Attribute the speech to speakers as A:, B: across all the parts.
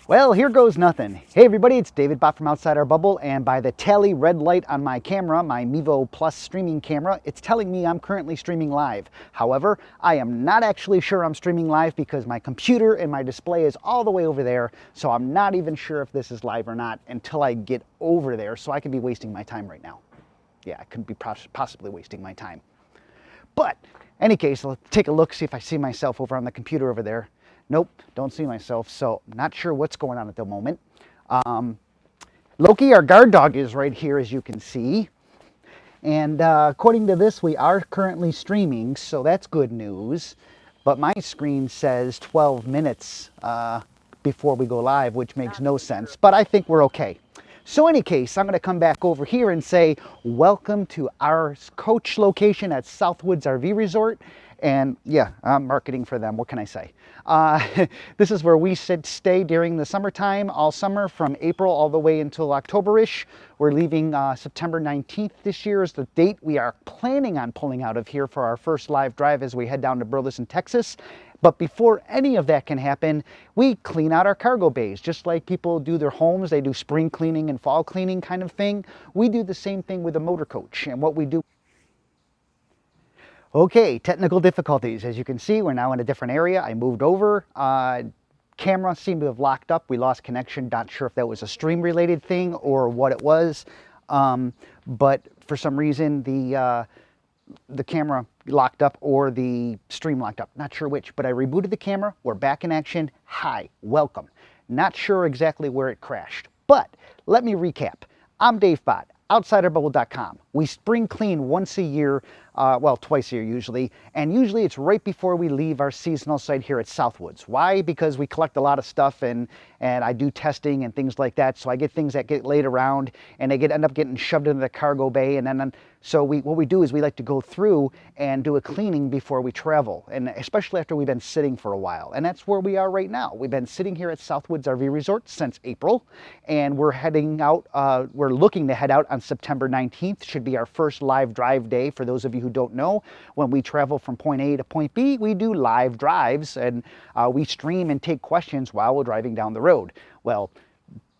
A: Well, here goes nothing. Hey everybody, it's David Bott from Outside Our Bubble, and by the tally red light on my camera, my Mevo Plus streaming camera, it's telling me I'm currently streaming live. However, I am not actually sure I'm streaming live because my computer and my display is all the way over there, so I'm not even sure if this is live or not until I get over there, so I could be wasting my time right now. Yeah, I couldn't be possibly wasting my time. But, in any case, let's take a look, see if I see myself over on the computer over there. Nope, don't see myself, so not sure what's going on at the moment. Loki, our guard dog, is right here, as you can see. And according to this, we are currently streaming, so that's good news. But my screen says 12 minutes before we go live, which makes no sense. But I think we're okay. So in any case, I'm going to come back over here and say, welcome to our coach location at Southwoods RV Resort. And yeah, I'm marketing for them. What can I say? This is where we stay during the summertime, all summer, from April all the way until October-ish. We're leaving September 19th this year is the date we are planning on pulling out of here for our first live drive as we head down to Burleson, Texas. But before any of that can happen, we clean out our cargo bays. Just like people do their homes, they do spring cleaning and fall cleaning kind of thing. We do the same thing with a motor coach. And what we do... Okay, technical difficulties. As you can see, we're now in a different area. I moved over. Camera seemed to have locked up. We lost connection. Not sure if that was a stream related thing or what it was. But for some reason, the camera locked up or the stream locked up. Not sure which, but I rebooted the camera. We're back in action. Hi, welcome. Not sure exactly where it crashed, but let me recap. I'm Dave Bott, OutsiderBubble.com. We spring clean once a year, well, twice a year usually, and usually it's right before we leave our seasonal site here at Southwoods. Why? Because we collect a lot of stuff and I do testing and things like that, so I get things that get laid around and they end up getting shoved into the cargo bay, and then so what we do is we like to go through and do a cleaning before we travel, and especially after we've been sitting for a while, and that's where we are right now. We've been sitting here at Southwoods RV Resort since April, and we're heading out, we're looking to head out on September 19th. Should be our first live drive day. For those of you who don't know, when we travel from point A to point B, we do live drives, and we stream and take questions while we're driving down the road. Well,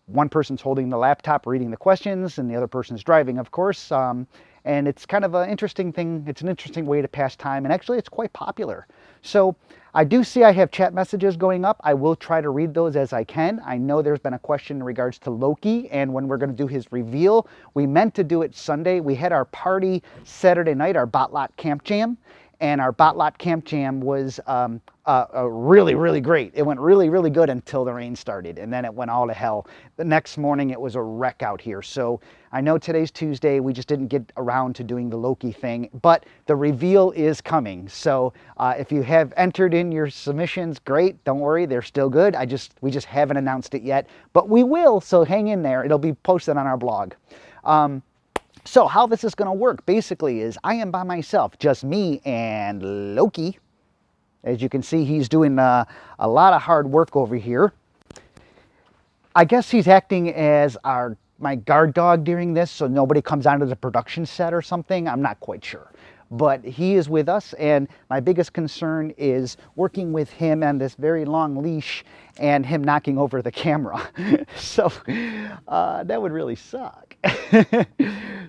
A: one person's holding the laptop reading the questions, and the other person's driving, of course. And it's kind of an interesting thing. It's an interesting way to pass time, and actually it's quite popular. So I do see I have chat messages going up. I will try to read those as I can. I know there's been a question in regards to Loki and when we're going to do his reveal. We meant to do it Sunday. We had our party Saturday night, our Bot Lot Camp Jam, and our Bot Lot Camp Jam was really, really great. It went really, really good until the rain started, and then it went all to hell. The next morning, it was a wreck out here. So I know today's Tuesday. We just didn't get around to doing the Loki thing, but the reveal is coming. So if you have entered in your submissions, great. Don't worry, they're still good. We just haven't announced it yet, but we will. So hang in there. It'll be posted on our blog. So how this is going to work basically is I am by myself, just me and Loki. As you can see, he's doing a lot of hard work over here. I guess he's acting as my guard dog during this, so nobody comes onto the production set or something. I'm not quite sure. But he is with us, and my biggest concern is working with him on this very long leash and him knocking over the camera. So that would really suck.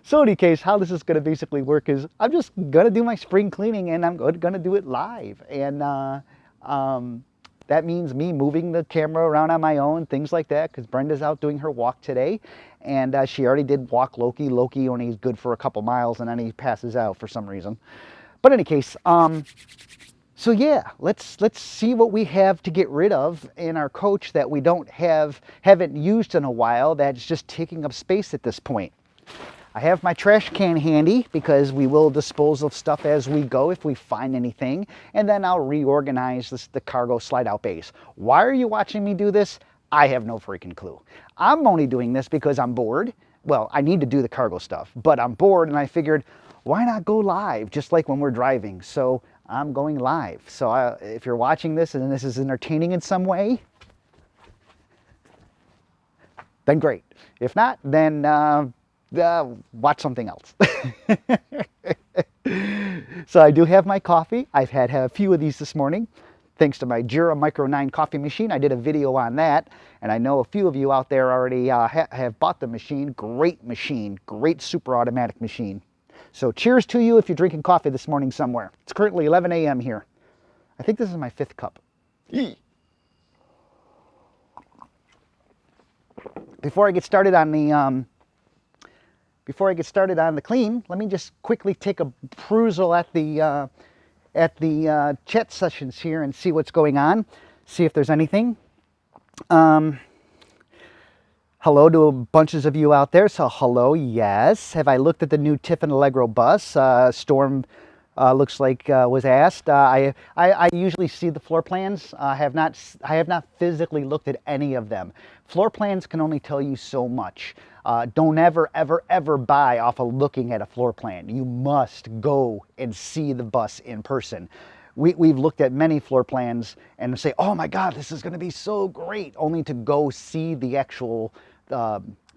A: So in any case, how this is going to basically work is I'm just going to do my spring cleaning, and I'm going to do it live. And that means me moving the camera around on my own, things like that, because Brenda's out doing her walk today. And she already did walk Loki. Loki only is good for a couple miles, and then he passes out for some reason. But in any case, so yeah, let's see what we have to get rid of in our coach that we haven't used in a while, that's just taking up space at this point. I have my trash can handy because we will dispose of stuff as we go if we find anything, and then I'll reorganize the cargo slide out bays. Why are you watching me do this? I have no freaking clue. I'm only doing this because I'm bored. Well, I need to do the cargo stuff, but I'm bored, and I figured, why not go live just like when we're driving? So I'm going live. So if you're watching this and this is entertaining in some way, then great. If not, then watch something else. So I do have my coffee. I've had a few of these this morning. thanks to my Jura Micro 9 coffee machine. I did a video on that, and I know a few of you out there already have bought the machine. Great super automatic machine. So cheers to you if you're drinking coffee this morning somewhere. It's currently 11 a.m. here. I think this is my 5th cup. Before I get started on the clean, let me just quickly take a perusal at the chat sessions here and see what's going on, see if there's anything. Hello to bunches of you out there. So hello, yes. Have I looked at the new Tiffin Allegro bus? Storm looks like was asked. I usually see the floor plans. I have not physically looked at any of them. Floor plans can only tell you so much. Don't ever buy off of looking at a floor plan. You must go and see the bus in person. We've looked at many floor plans and say, oh my God, this is going to be so great, only to go see the actual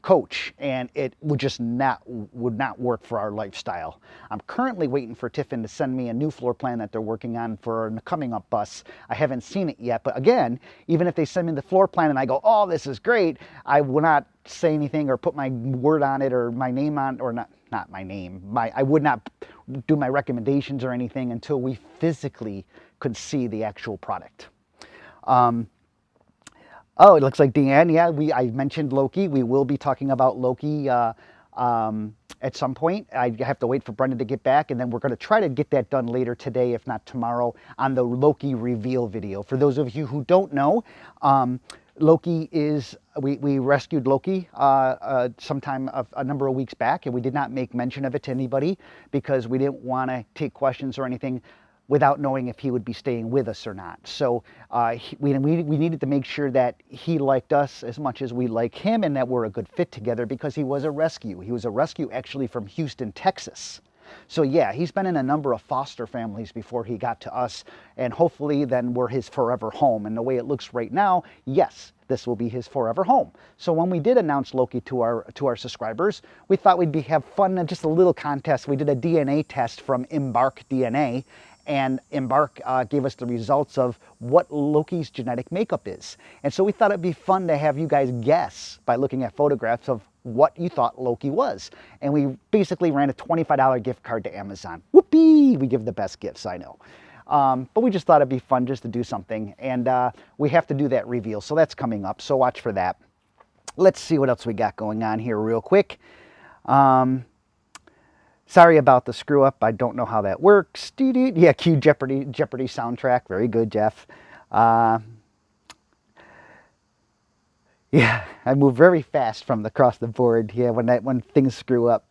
A: coach, and it would just would not work for our lifestyle. I'm currently waiting for Tiffin to send me a new floor plan that they're working on for a coming up bus. I haven't seen it yet, but again, even if they send me the floor plan and I go, oh, this is great, I will not say anything or put my word on it or my name on, or not my name. I would not do my recommendations or anything until we physically could see the actual product. Oh, it looks like Deanne. Yeah, I mentioned Loki. We will be talking about Loki at some point. I have to wait for Brendan to get back, and then we're going to try to get that done later today, if not tomorrow, on the Loki reveal video. For those of you who don't know, Loki is, we rescued Loki sometime a number of weeks back, and we did not make mention of it to anybody because we didn't want to take questions or anything without knowing if he would be staying with us or not. So we needed to make sure that he liked us as much as we like him and that we're a good fit together, because he was a rescue. He was a rescue actually from Houston, Texas. So yeah, he's been in a number of foster families before he got to us, and hopefully then we're his forever home. And the way it looks right now, yes, this will be his forever home. So when we did announce Loki to our subscribers, we thought we'd have fun and just a little contest. We did a DNA test from Embark DNA, and Embark gave us the results of what Loki's genetic makeup is. And so we thought it'd be fun to have you guys guess by looking at photographs of what you thought Loki was. And we basically ran a $25 gift card to Amazon. Whoopee! We give the best gifts, I know. But we just thought it'd be fun just to do something. And we have to do that reveal, so that's coming up. So watch for that. Let's see what else we got going on here real quick. Sorry about the screw up. I don't know how that works. Yeah, cue Jeopardy soundtrack. Very good, Jeff. Yeah, I move very fast from across the board. Yeah, when things screw up.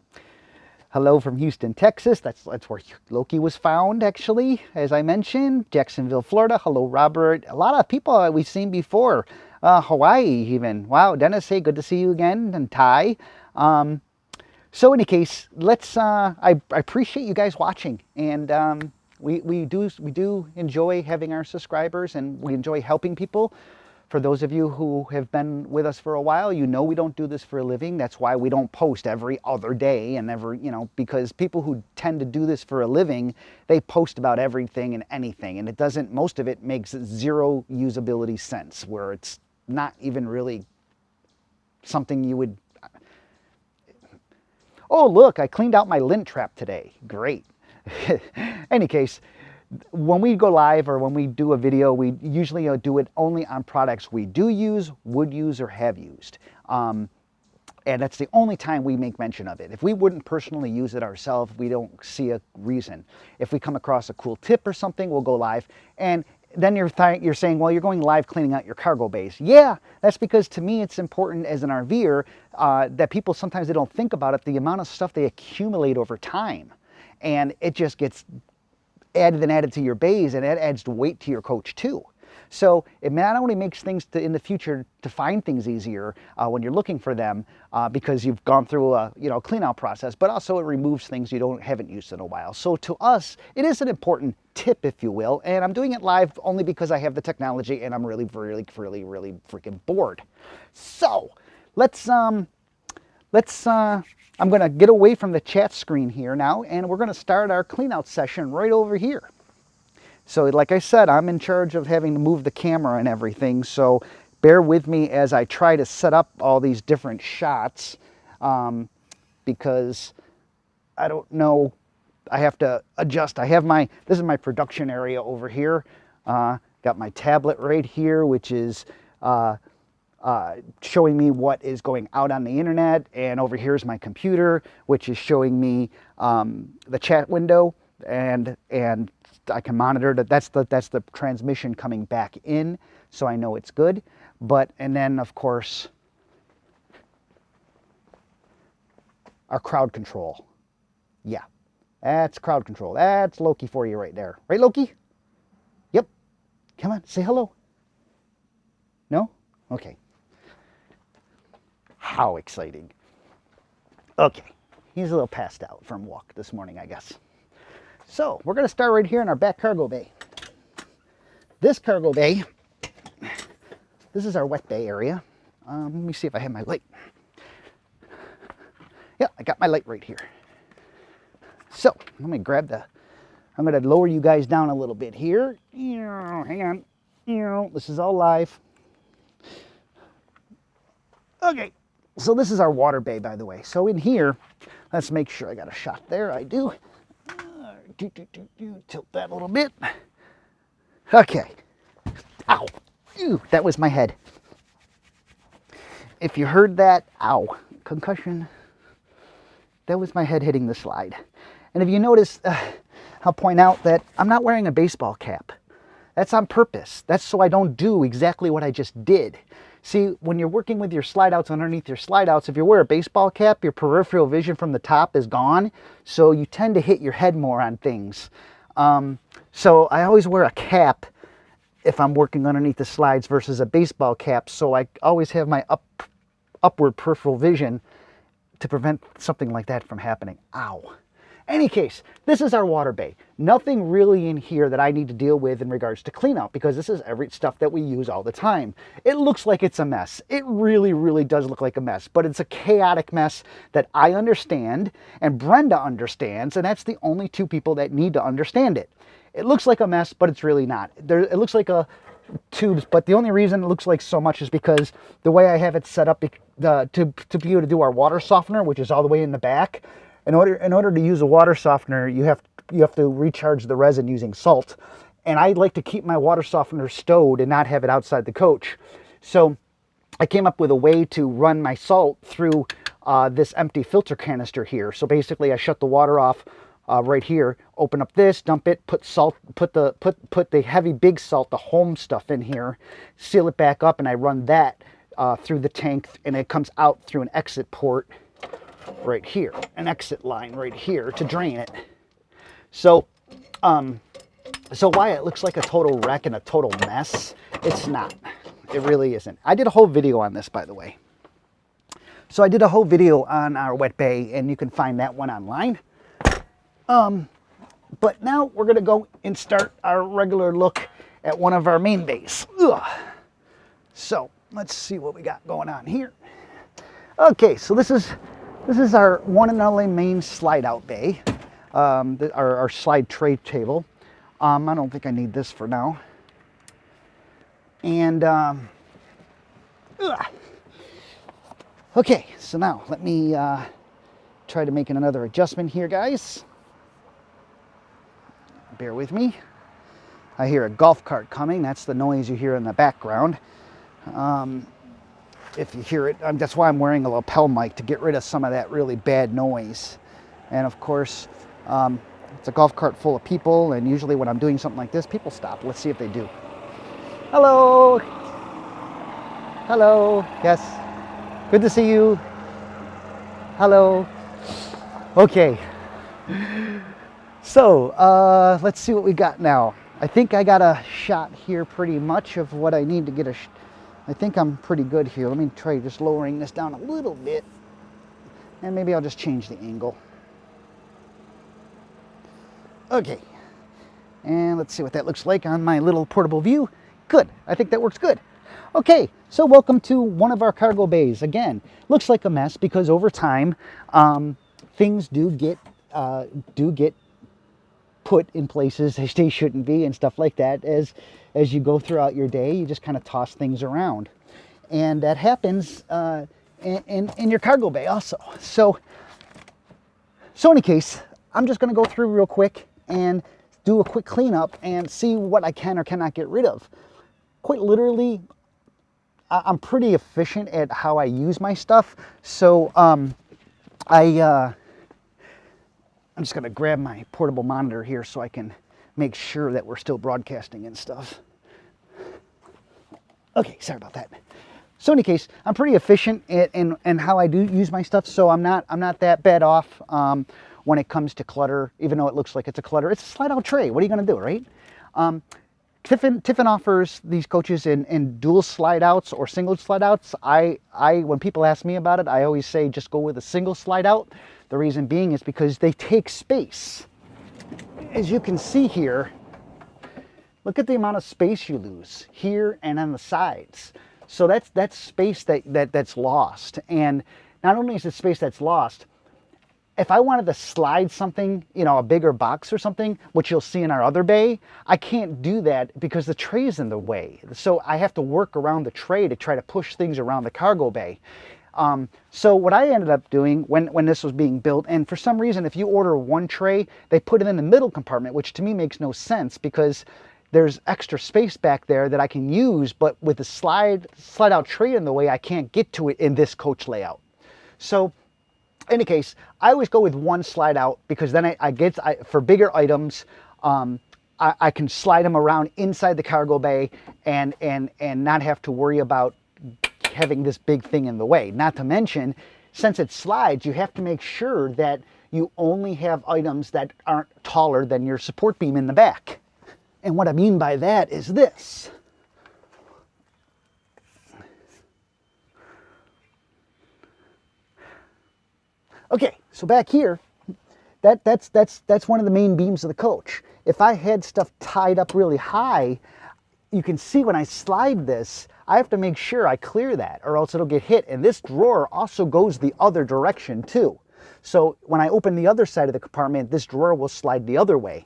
A: Hello from Houston, Texas. That's where Loki was found, actually, as I mentioned. Jacksonville, Florida. Hello, Robert. A lot of people we've seen before. Hawaii, even. Wow, Dennis, hey, good to see you again. And Ty. So in any case, let's. I appreciate you guys watching, and we do enjoy having our subscribers, and we enjoy helping people. For those of you who have been with us for a while, you know we don't do this for a living. That's why we don't post every other day and because people who tend to do this for a living, they post about everything and anything, and most of it makes zero usability sense, where it's not even really something you would. Oh, look, I cleaned out my lint trap today. Great. Any case, when we go live or when we do a video, we usually do it only on products we do use, would use, or have used. And that's the only time we make mention of it. If we wouldn't personally use it ourselves, we don't see a reason. If we come across a cool tip or something, we'll go live. And then you're saying, well, you're going live cleaning out your cargo bays. Yeah, that's because to me it's important as an RVer that people sometimes they don't think about it, the amount of stuff they accumulate over time. And it just gets added and added to your bays, and it adds weight to your coach too. So it not only makes things in the future to find things easier when you're looking for them because you've gone through a clean out process, but also it removes things you haven't used in a while. So to us, it is an important tip, if you will, and I'm doing it live only because I have the technology and I'm really freaking bored. So I'm going to get away from the chat screen here now, and we're going to start our clean out session right over here. So like I said, I'm in charge of having to move the camera and everything. So bear with me as I try to set up all these different shots, because I don't know, I have to adjust. This is my production area over here. Got my tablet right here, which is showing me what is going out on the internet, and over here is my computer, which is showing me the chat window, and I can monitor that. That's the transmission coming back in, so I know it's good. And then of course our crowd control. Yeah, that's crowd control. That's Loki for you right there, right, Loki? Yep. Come on, say hello. No? Okay. How exciting. Okay, he's a little passed out from walk this morning, I guess. So we're going to start right here in our back cargo bay. This cargo bay, this is our wet bay area. Let me see if I have my light. Yeah, I got my light right here. So let me grab I'm going to lower you guys down a little bit here. Hang on. This is all live. Okay, so this is our water bay, by the way. So in here, let's make sure I got a shot there. I do. Tilt that a little bit. Okay. Ow. Ew, that was my head. If you heard that, ow, concussion. That was my head hitting the slide. And if you notice, I'll point out that I'm not wearing a baseball cap. That's on purpose. That's so I don't do exactly what I just did. See, when you're working with your slide outs underneath your slide outs, if you wear a baseball cap, your peripheral vision from the top is gone. So you tend to hit your head more on things. So I always wear a cap if I'm working underneath the slides versus a baseball cap. So I always have my upward peripheral vision to prevent something like that from happening. Ow. Any case, this is our water bay. Nothing really in here that I need to deal with in regards to cleanup, because this is every stuff that we use all the time. It looks like it's a mess. It really, really does look like a mess, but it's a chaotic mess that I understand and Brenda understands, and that's the only two people that need to understand it. It looks like a mess, but it's really not. It looks like a tubes, but the only reason it looks like so much is because the way I have it set up to be able to do our water softener, which is all the way in the back. In order to use a water softener, you have to recharge the resin using salt, and I like to keep my water softener stowed and not have it outside the coach. So I came up with a way to run my salt through this empty filter canister here. So basically, I shut the water off right here, open up this, dump it, put salt, put the heavy big salt, the home stuff in here, seal it back up, and I run that through the tank, and it comes out through an exit port right here, an exit line right here to drain it. So why it looks like a total wreck and a total mess, it's not. It really isn't. I did a whole video on this, by the way. So I did a whole video on our wet bay, and you can find that one online. But now we're going to go and start our regular look at one of our main bays. Ugh. So let's see what we got going on here. Okay, so this is our one and only main slide out bay, our slide tray table. I don't think I need this for now. And okay, so now let me try to make another adjustment here, guys. Bear with me. I hear a golf cart coming. That's the noise you hear in the background. If you hear it, that's why I'm wearing a lapel mic, to get rid of some of that really bad noise. And of course, it's a golf cart full of people, and usually when I'm doing something like this, people stop. Let's see if they do. Hello. Hello. Yes. Good to see you. Hello. Okay. So, let's see what we got now. I think I got a shot here pretty much of what I need to get I think I'm pretty good here. Let me try just lowering this down a little bit, and maybe I'll just change the angle. Okay, and let's see what that looks like on my little portable view. Good, I think that works good. Okay, so welcome to one of our cargo bays. Again, looks like a mess because over time, things do get put in places they shouldn't be and stuff like that. As you go throughout your day, you just kind of toss things around. And that happens in your cargo bay also. So in any case, I'm just going to go through real quick and do a quick cleanup and see what I can or cannot get rid of. Quite literally, I'm pretty efficient at how I use my stuff. So I'm just going to grab my portable monitor here so I can make sure that we're still broadcasting and stuff. Okay, sorry about that. So in any case, I'm pretty efficient in how I do use my stuff, so I'm not that bad off when it comes to clutter, even though it looks like it's a clutter. It's a slide-out tray. What are you going to do, right? Tiffin offers these coaches in dual slide-outs or single slide-outs. When people ask me about it, I always say just go with a single slide-out. The reason being is because they take space. As you can see here, look at the amount of space you lose here and on the sides. So that's space that's lost. And not only is it space that's lost, if I wanted to slide something, you know, a bigger box or something, which you'll see in our other bay, I can't do that because the tray is in the way. So I have to work around the tray to try to push things around the cargo bay. So what I ended up doing when this was being built, and for some reason, if you order one tray, they put it in the middle compartment, which to me makes no sense because there's extra space back there that I can use, but with the slide out tray in the way, I can't get to it in this coach layout. So in any case, I always go with one slide out because then for bigger items, I can slide them around inside the cargo bay and not have to worry about having this big thing in the way. Not to mention, since it slides, you have to make sure that you only have items that aren't taller than your support beam in the back. And what I mean by that is this. Okay, so back here, that's one of the main beams of the coach. If I had stuff tied up really high, you can see when I slide this, I have to make sure I clear that or else it'll get hit. And this drawer also goes the other direction too. So when I open the other side of the compartment, this drawer will slide the other way.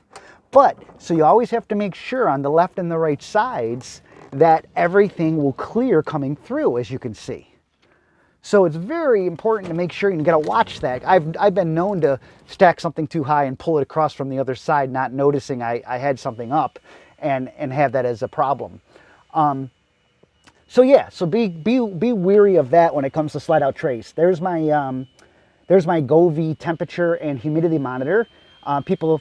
A: But, so you always have to make sure on the left and the right sides that everything will clear coming through, as you can see. So it's very important to make sure you gotta watch that. I've been known to stack something too high and pull it across from the other side, not noticing I had something up and have that as a problem. So yeah, so be weary of that when it comes to slide out trays. There's my Govee temperature and humidity monitor. People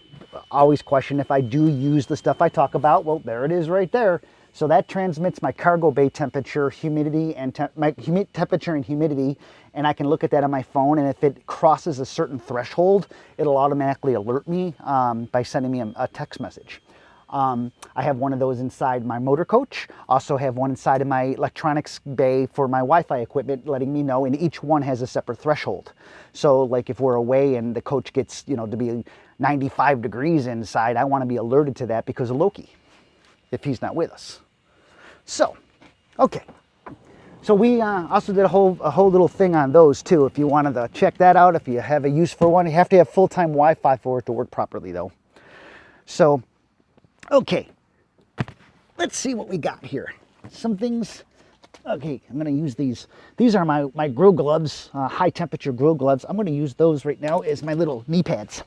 A: always question if I do use the stuff I talk about. Well, there it is right there. So that transmits my cargo bay temperature, humidity, and temperature and humidity, and I can look at that on my phone, and if it crosses a certain threshold, it'll automatically alert me by sending me a text message. I have one of those inside my motor coach. Also have one inside of my electronics bay for my Wi-Fi equipment, letting me know, and each one has a separate threshold. So like if we're away and the coach gets, you know, to be 95 degrees inside, I want to be alerted to that because of Loki, if he's not with us. So, okay. So we also did a whole little thing on those too. If you wanted to check that out, if you have a use for one, you have to have full-time Wi-Fi for it to work properly though. So, okay, let's see what we got here. Some things, okay, I'm gonna use these. These are my grill gloves, high temperature grill gloves. I'm gonna use those right now as my little knee pads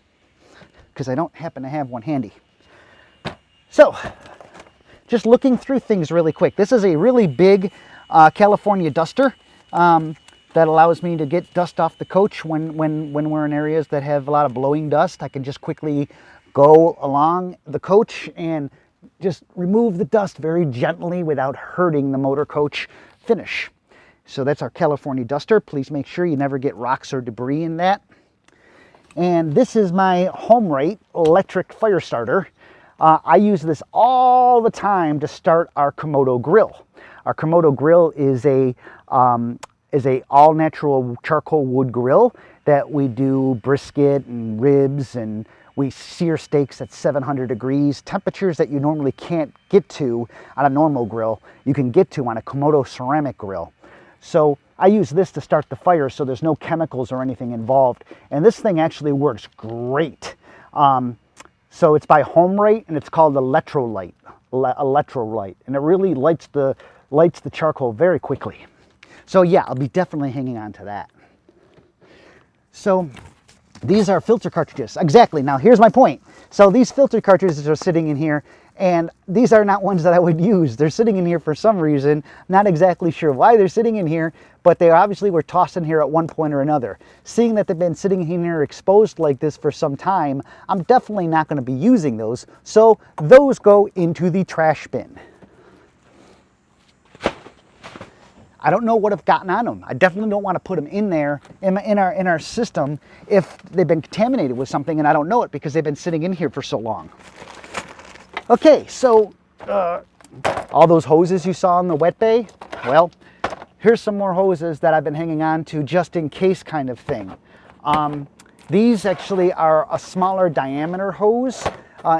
A: because I don't happen to have one handy. So, just looking through things really quick. This is a really big California duster that allows me to get dust off the coach when we're in areas that have a lot of blowing dust. I can just quickly go along the coach and just remove the dust very gently without hurting the motor coach finish. So that's our California duster. Please make sure you never get rocks or debris in that. And this is my HomeRate electric fire starter. I use this all the time to start our Komodo grill. Our Komodo grill is a all-natural charcoal wood grill that we do brisket and ribs, and we sear steaks at 700 degrees, temperatures that you normally can't get to on a normal grill, you can get to on a Komodo ceramic grill. So I use this to start the fire so there's no chemicals or anything involved. And this thing actually works great. So it's by Home Rate, and it's called Electrolyte, and it really lights the charcoal very quickly. So yeah, I'll be definitely hanging on to that. So these are filter cartridges. Exactly. Now here's my point. So these filter cartridges are sitting in here, and these are not ones that I would use. They're sitting in here for some reason. Not exactly sure why they're sitting in here, but they obviously were tossed in here at one point or another. Seeing that they've been sitting in here exposed like this for some time, I'm definitely not going to be using those. So those go into the trash bin. I don't know what have gotten on them. I definitely don't want to put them in there in our system if they've been contaminated with something and I don't know it because they've been sitting in here for so long. Okay, so all those hoses you saw in the wet bay, well, here's some more hoses that I've been hanging on to just in case kind of thing. These actually are a smaller diameter hose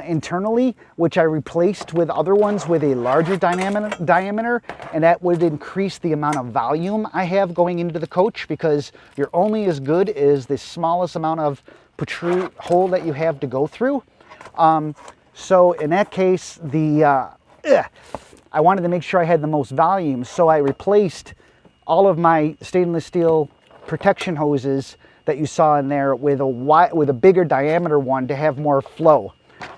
A: internally, which I replaced with other ones with a larger diameter, and that would increase the amount of volume I have going into the coach, because you're only as good as the smallest amount of protrude hole that you have to go through. So in that case, I wanted to make sure I had the most volume, so I replaced all of my stainless steel protection hoses that you saw in there with a bigger diameter one to have more flow.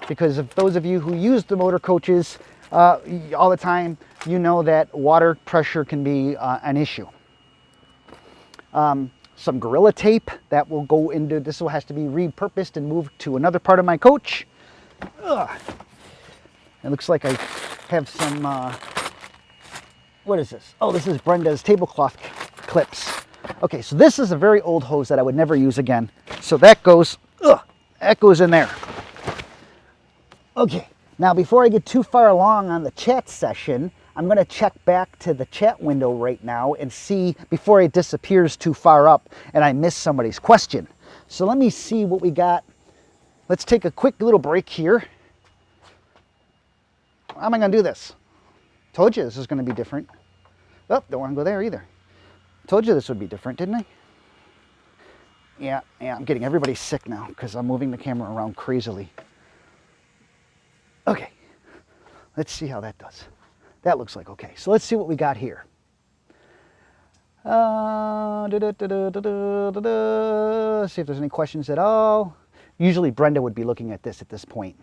A: Because if those of you who use the motor coaches all the time, you know that water pressure can be an issue. Some Gorilla Tape that will go into, this will has to be repurposed and moved to another part of my coach. It looks like I have some, what is this? Oh, this is Brenda's tablecloth clips. Okay, so this is a very old hose that I would never use again. So that goes in there. Okay, now before I get too far along on the chat session, I'm going to check back to the chat window right now and see before it disappears too far up and I miss somebody's question. So let me see what we got. Let's take a quick little break here. How am I going to do this? Told you this is going to be different. Oh, don't want to go there either. Told you this would be different, didn't I? Yeah, I'm getting everybody sick now because I'm moving the camera around crazily. Okay, let's see how that does. That looks like okay. So let's see what we got here. See if there's any questions at all. Usually Brenda would be looking at this point.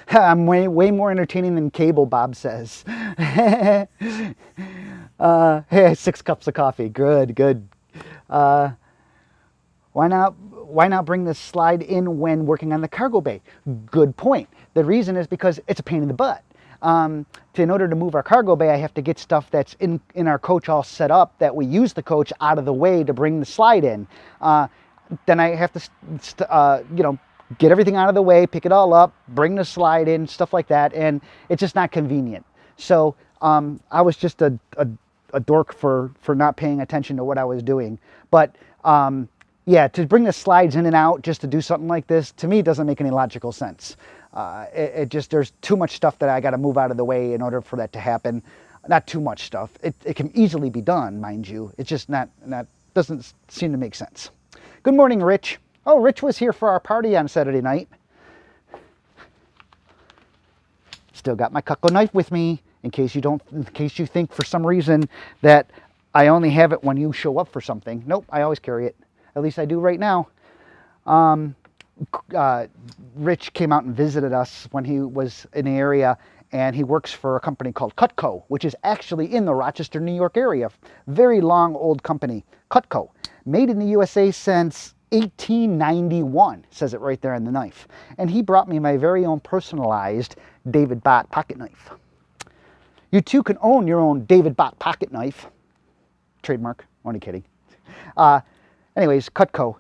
A: I'm way more entertaining than cable, Bob says. Hey, 6 cups of coffee. Good. Why not bring this slide in when working on the cargo bay? Good point. The reason is because it's a pain in the butt. In order to move our cargo bay, I have to get stuff that's in our coach all set up that we use the coach out of the way to bring the slide in. Then I have to, get everything out of the way, pick it all up, bring the slide in, stuff like that, and it's just not convenient. So I was just a dork for not paying attention to what I was doing. But yeah, to bring the slides in and out just to do something like this, to me, doesn't make any logical sense. There's too much stuff that I got to move out of the way in order for that to happen. Not too much stuff. It can easily be done, mind you. It's just doesn't seem to make sense. Good morning, Rich. Oh, Rich was here for our party on Saturday night. Still got my Cutco knife with me in case you think for some reason that I only have it when you show up for something. Nope, I always carry it. At least I do right now. Rich came out and visited us when he was in the area, and he works for a company called Cutco, which is actually in the Rochester, New York area. Very long old company, Cutco. Made in the USA since 1891, says it right there on the knife. And he brought me my very own personalized David Bott pocket knife. You too can own your own David Bott pocket knife. Trademark, only kidding. Anyways, Cutco,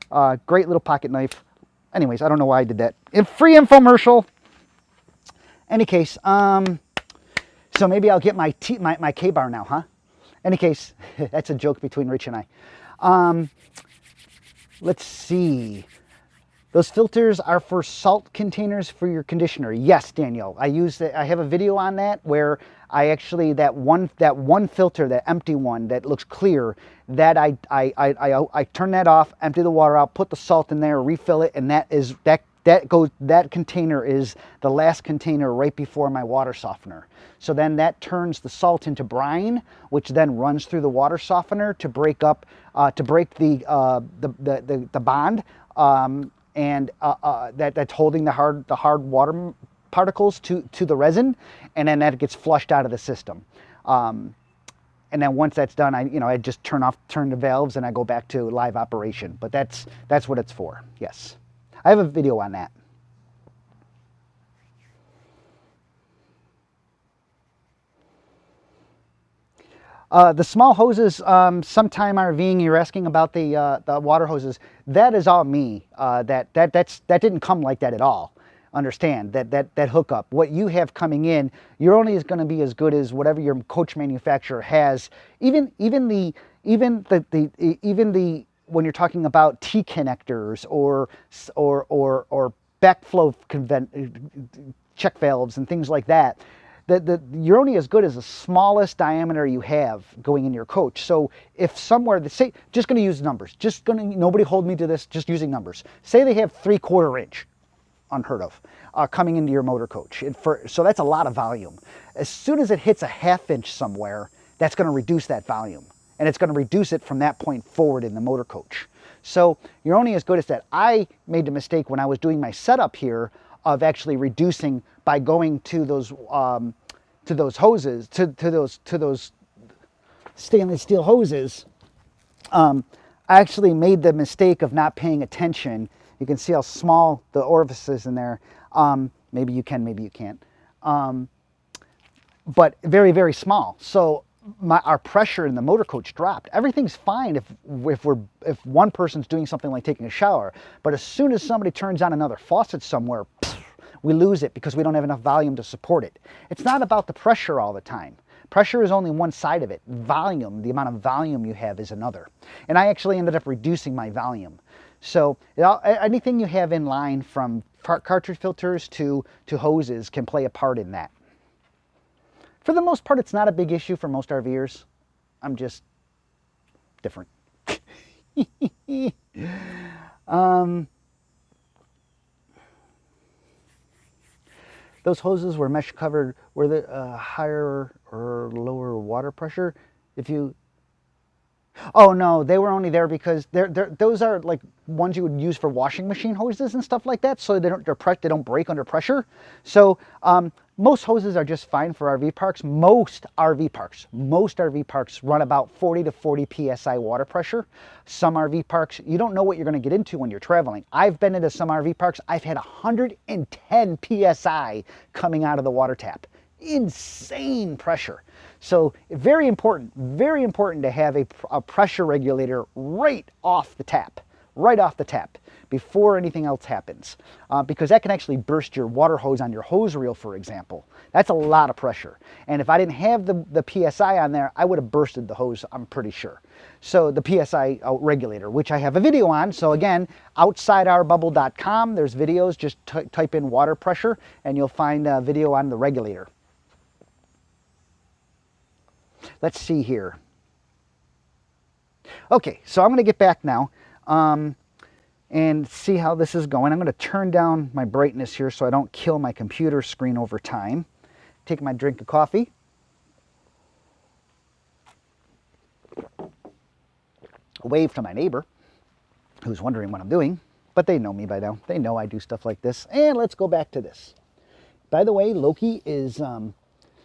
A: great little pocket knife. Anyways, I don't know why I did that. Free infomercial. Any case, so maybe I'll get my K-bar now, huh? Any case, that's a joke between Rich and I. Let's see. Those filters are for salt containers for your conditioner. Yes, Daniel. I have a video on that where I actually, that one filter, that empty one that looks clear, that I turn that off, empty the water out, put the salt in there, refill it, and that container is the last container right before my water softener. So then that turns the salt into brine, which then runs through the water softener to break up, to break the bond, and that's holding the hard water particles to the resin, and then that gets flushed out of the system. And then once that's done, I just turn the valves, and I go back to live operation. But that's what it's for. Yes, I have a video on that. The small hoses, sometime RVing, you're asking about the water hoses. That is all me. That didn't come like that at all. Understand that hookup. What you have coming in, you're only going to be as good as whatever your coach manufacturer has. Even the when you're talking about T connectors or backflow check valves and things like that. You're only as good as the smallest diameter you have going in your coach. So if somewhere, say, just going to use numbers, nobody hold me to this, just using numbers. Say they have 3/4 inch, unheard of, coming into your motor coach. So that's a lot of volume. As soon as it hits a 1/2 inch somewhere, that's going to reduce that volume. And it's going to reduce it from that point forward in the motor coach. So you're only as good as that. I made the mistake when I was doing my setup here of actually reducing by going to those hoses, to those stainless steel hoses. I actually made the mistake of not paying attention. You can see how small the orifices in there. Maybe you can, maybe you can't. But very, very small. So our pressure in the motor coach dropped. Everything's fine if one person's doing something like taking a shower, but as soon as somebody turns on another faucet somewhere, we lose it because we don't have enough volume to support it. It's not about the pressure all the time. Pressure is only one side of it. Volume, the amount of volume you have, is another. And I actually ended up reducing my volume. So anything you have in line, from cartridge filters to hoses, can play a part in that. For the most part, it's not a big issue for most RVers. I'm just different. Those hoses were mesh covered. Were the higher or lower water pressure? Oh no, they were only there because those are like ones you would use for washing machine hoses and stuff like that, so they don't break under pressure. So most hoses are just fine for RV parks. Most RV parks run about 40 to 40 psi water pressure. Some RV parks, you don't know what you're going to get into when you're traveling. I've been into some RV parks. I've had 110 psi coming out of the water tap. Insane pressure. So very important to have a pressure regulator right off the tap before anything else happens, because that can actually burst your water hose on your hose reel, for example. That's a lot of pressure, and if I didn't have the PSI on there, I would have bursted the hose, I'm pretty sure. So the PSI regulator, which I have a video on. So again, outsidourbubble.com, there's videos. Just type in water pressure and you'll find a video on the regulator. Let's see here. Okay, so I'm going to get back now and see how this is going. I'm going to turn down my brightness here so I don't kill my computer screen over time. Take my drink of coffee. Wave to my neighbor, who's wondering what I'm doing, but they know me by now. They know I do stuff like this. And let's go back to this. By the way, Loki is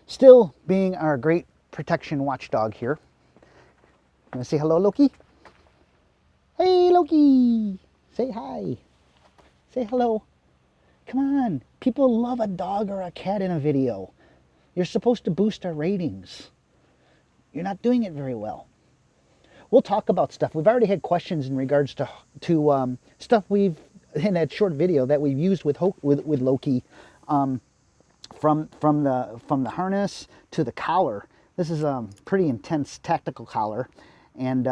A: still being our great protection watchdog here. Want to say hello, Loki? Hey, Loki! Say hi. Say hello. Come on. People love a dog or a cat in a video. You're supposed to boost our ratings. You're not doing it very well. We'll talk about stuff. We've already had questions in regards to stuff we've, in that short video that we've used with Loki, from the harness to the collar. This is a pretty intense tactical collar, and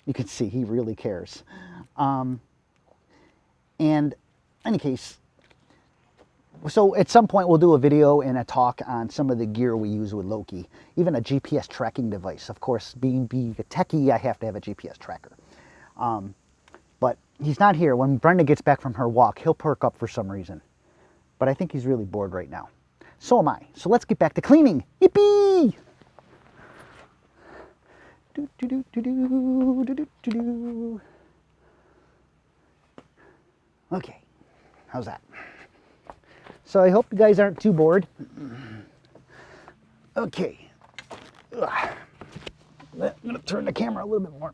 A: you can see he really cares. And in any case, So at some point we'll do a video and a talk on some of the gear we use with Loki, even a GPS tracking device. Of course, being a techie, I have to have a GPS tracker. But he's not here. When Brenda gets back from her walk, he'll perk up for some reason. But I think he's really bored right now. So am I. So let's get back to cleaning. Yippee! Do, do, do, do, do, do, do, do, do. Okay, how's that? So I hope you guys aren't too bored. Okay. Ugh. I'm gonna turn the camera a little bit more.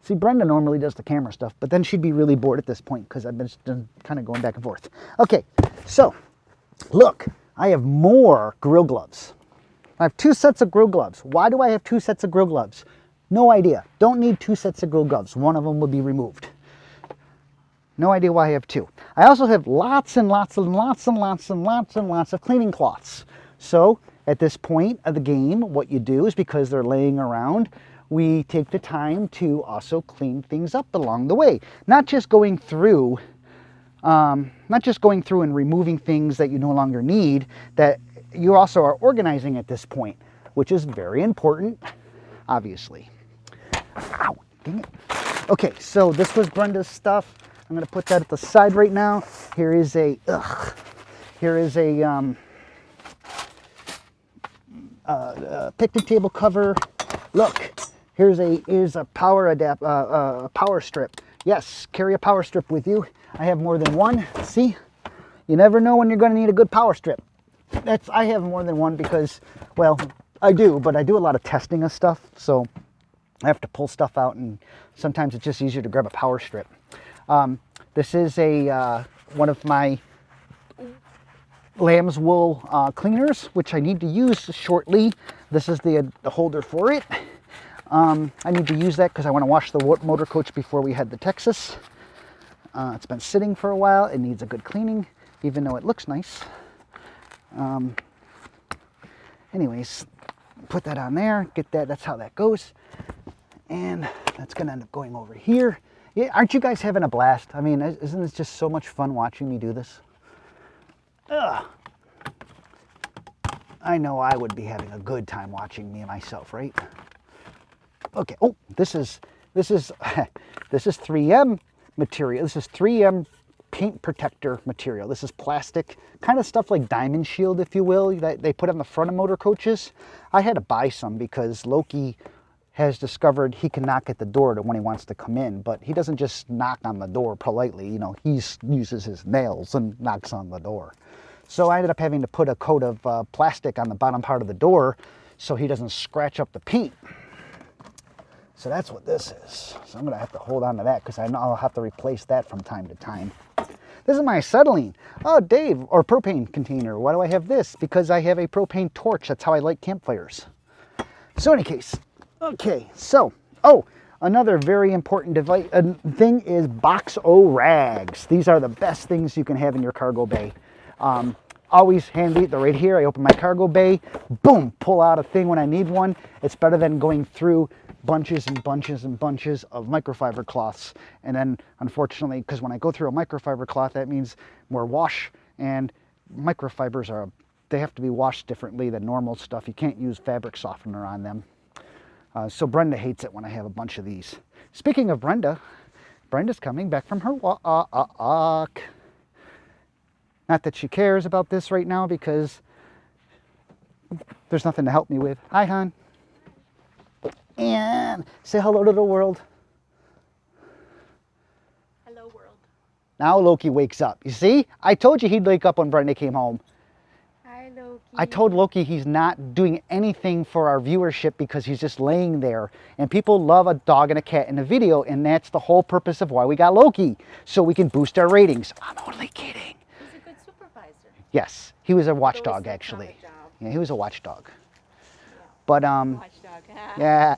A: See, Brenda normally does the camera stuff, but then she'd be really bored at this point because I've been kind of going back and forth. Okay, so look, I have more grill gloves. I have 2 sets of grill gloves. Why do I have 2 sets of grill gloves? No idea. Don't need 2 sets of grill gloves. One of them will be removed. No idea why I have 2. I also have lots and lots and lots and lots and lots and lots of cleaning cloths. So at this point of the game, what you do is, because they're laying around, we take the time to also clean things up along the way. Not just going through and removing things that you no longer need, that you also are organizing at this point, which is very important, obviously. Ow, dang it. Okay, so this was Brenda's stuff. I'm going to put that at the side right now. Here is a picnic table cover. Look, here's a power strip. Yes, carry a power strip with you. I have more than one. See, you never know when you're going to need a good power strip. I have more than one because, well, I do, but I do a lot of testing of stuff, so I have to pull stuff out, and sometimes it's just easier to grab a power strip. This is one of my lamb's wool cleaners, which I need to use shortly. This is the holder for it. I need to use that because I want to wash the motor coach before we head to Texas. It's been sitting for a while. It needs a good cleaning, even though it looks nice. Anyways, put that on there, get that, that's how that goes. And that's gonna end up going over here. Yeah, aren't you guys having a blast? I mean, isn't this just so much fun watching me do this? Ugh. I know I would be having a good time watching me and myself, right? Okay, oh, this is 3M material. This is 3M paint protector material. This is plastic, kind of stuff like Diamond Shield, if you will, that they put on the front of motor coaches. I had to buy some because Loki has discovered he can knock at the door when he wants to come in, but he doesn't just knock on the door politely. You know, he uses his nails and knocks on the door. So I ended up having to put a coat of plastic on the bottom part of the door so he doesn't scratch up the paint. So that's what this is. So I'm gonna have to hold on to that because I know I'll have to replace that from time to time. This is my acetylene. Oh, Dave, or propane container. Why do I have this? Because I have a propane torch. That's how I light campfires. So in any case, okay, so, oh, another very important device thing is box O rags. These are the best things you can have in your cargo bay. Always handy. They're right here. I open my cargo bay, boom, pull out a thing when I need one. It's better than going through bunches and bunches and bunches of microfiber cloths. And then, unfortunately, because when I go through a microfiber cloth, that means more wash, and microfibers they have to be washed differently than normal stuff. You can't use fabric softener on them. So Brenda hates it when I have a bunch of these. Speaking of Brenda, Brenda's coming back from her walk. Not that she cares about this right now because there's nothing to help me with. Hi, hon. And say hello to the world.
B: Hello, world.
A: Now Loki wakes up. You see? I told you he'd wake up when Brenda came home.
B: Hi, Loki.
A: I told Loki he's not doing anything for our viewership because he's just laying there. And people love a dog and a cat in a video, and that's the whole purpose of why we got Loki. So we can boost our ratings. I'm only kidding.
B: He's a good supervisor.
A: Yes, he was a watchdog, actually. Yeah, he was a watchdog.
B: Yeah.
A: But,
B: Watchdog.
A: yeah.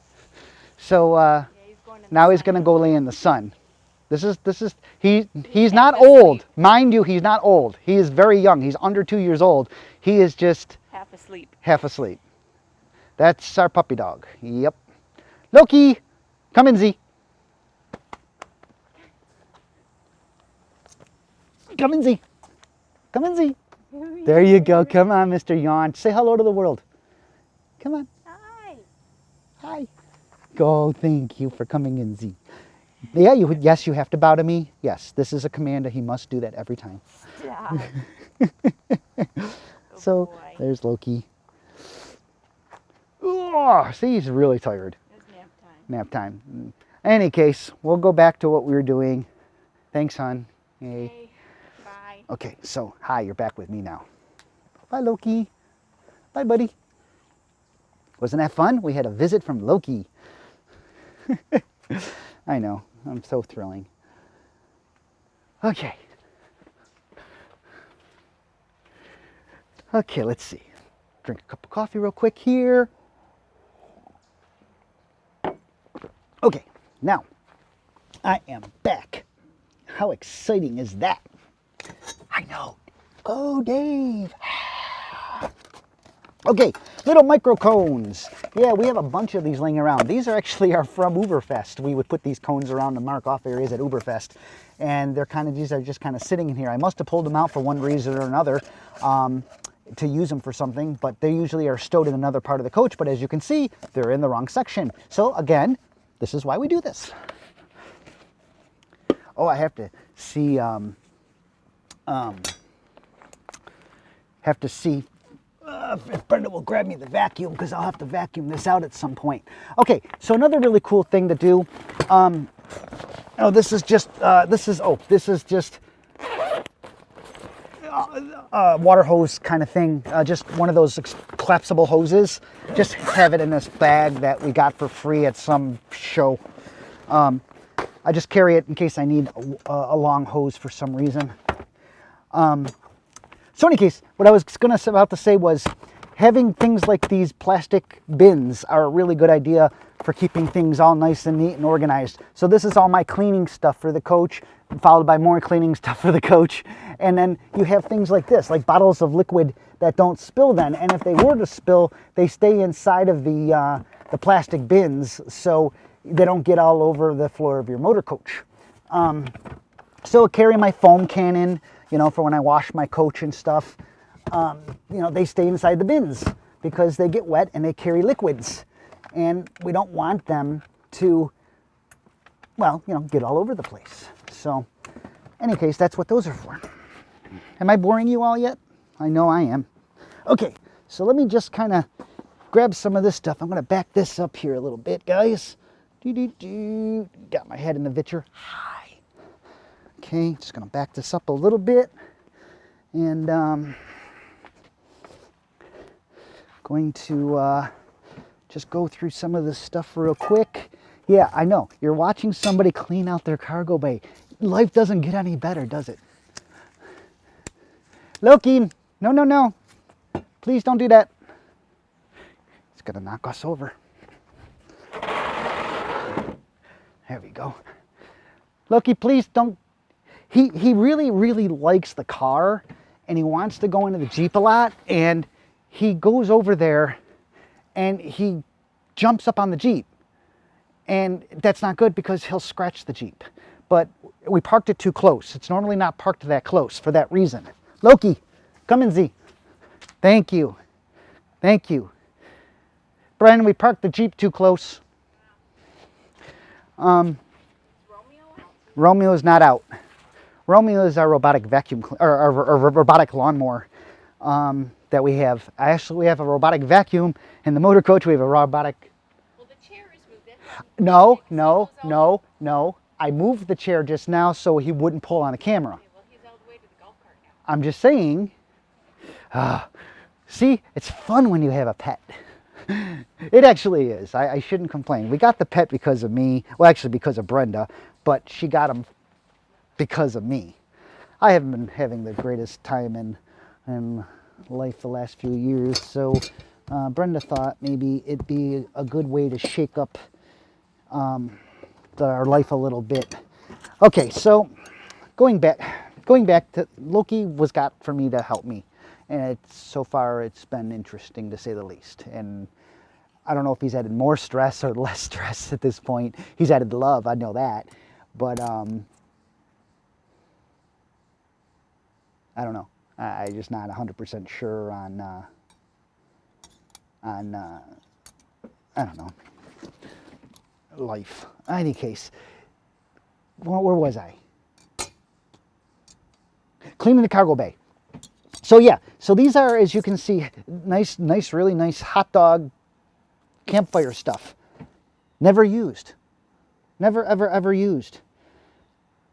A: So, now he's going to go lay in the sun. He's not old. Mind you, he's not old. He is very young. He's under 2 years old. He is just
B: half asleep.
A: Half asleep. That's our puppy dog. Yep. Loki, come in, Z. Come in, Z. Come in, Z. There you go. Come on, Mr. Yawn. Say hello to the world. Come on.
B: Hi.
A: Hi. Go. Thank you for coming in, Z. Yeah, yes, you have to bow to me. Yes, this is a command. He must do that every time.
B: Stop.
A: So
B: boy.
A: there's Loki. Oh, see, he's really tired.
B: It's nap time.
A: Nap time. In any case, we'll go back to what we were doing. Thanks, hon. Hey.
B: Okay. Bye.
A: Okay, so hi, you're back with me now. Bye, Loki. Bye, buddy. Wasn't that fun? We had a visit from Loki. I know. I'm so thrilling. Okay. Okay, let's see. Drink a cup of coffee real quick here. Okay, now I am back. How exciting is that? I know. Oh, Dave. Okay, little micro cones. Yeah, we have a bunch of these laying around. These are actually from Uberfest. We would put these cones around to mark off areas at Uberfest. And these are just kind of sitting in here. I must have pulled them out for one reason or another to use them for something, but they usually are stowed in another part of the coach. But as you can see, they're in the wrong section. So again, this is why we do this. Oh, I have to see, if Brenda will grab me the vacuum, because I'll have to vacuum this out at some point. Okay, so another really cool thing to do. This is just water hose kind of thing. Just one of those collapsible hoses. Just have it in this bag that we got for free at some show. I just carry it in case I need a long hose for some reason. So in any case, what I was about to say was having things like these plastic bins are a really good idea for keeping things all nice and neat and organized. So this is all my cleaning stuff for the coach, followed by more cleaning stuff for the coach. And then you have things like this, like bottles of liquid that don't spill then. And if they were to spill, they stay inside of the plastic bins so they don't get all over the floor of your motor coach. So I carry my foam cannon, for when I wash my coach and stuff. They stay inside the bins because they get wet and they carry liquids. And we don't want them to, get all over the place. So, in any case, that's what those are for. Am I boring you all yet? I know I am. Okay, so let me just kind of grab some of this stuff. I'm going to back this up here a little bit, guys. Got my head in the vitcher. Hi. Okay, just going to back this up a little bit. And going to just go through some of this stuff real quick. Yeah, I know. You're watching somebody clean out their cargo bay. Life doesn't get any better, does it? Loki, no. Please don't do that. It's going to knock us over. There we go. Loki, please don't. He really, really likes the car, and he wants to go into the Jeep a lot, and he goes over there, and he jumps up on the Jeep. And that's not good because he'll scratch the Jeep. But we parked it too close. It's normally not parked that close for that reason. Loki, come in, Z. Thank you. Thank you. Brian, we parked the Jeep too close. Romeo is not out. Romeo is our robotic vacuum, or our robotic lawnmower that we have. We have a robotic vacuum. In the motor coach, we have a robotic.
B: Well, the chair is moved in.
A: No. I moved the chair just now so he wouldn't pull on the camera.
B: Okay, well, he's all the way to the golf cart now.
A: I'm just saying. See, it's fun when you have a pet. It actually is. I shouldn't complain. We got the pet because of me. Well, actually because of Brenda, but she got him because of me. I haven't been having the greatest time in life the last few years, so Brenda thought maybe it'd be a good way to shake up our life a little bit. Okay, so going back to Loki was got for me to help me, and so far it's been interesting to say the least. And I don't know if he's added more stress or less stress at this point. He's added love, I know that, but I don't know. I'm just not 100% sure on I don't know, life. In any case, where was I? Cleaning the cargo bay. So yeah, so these are, as you can see, nice, really nice hot dog campfire stuff. Never used. Never, ever used.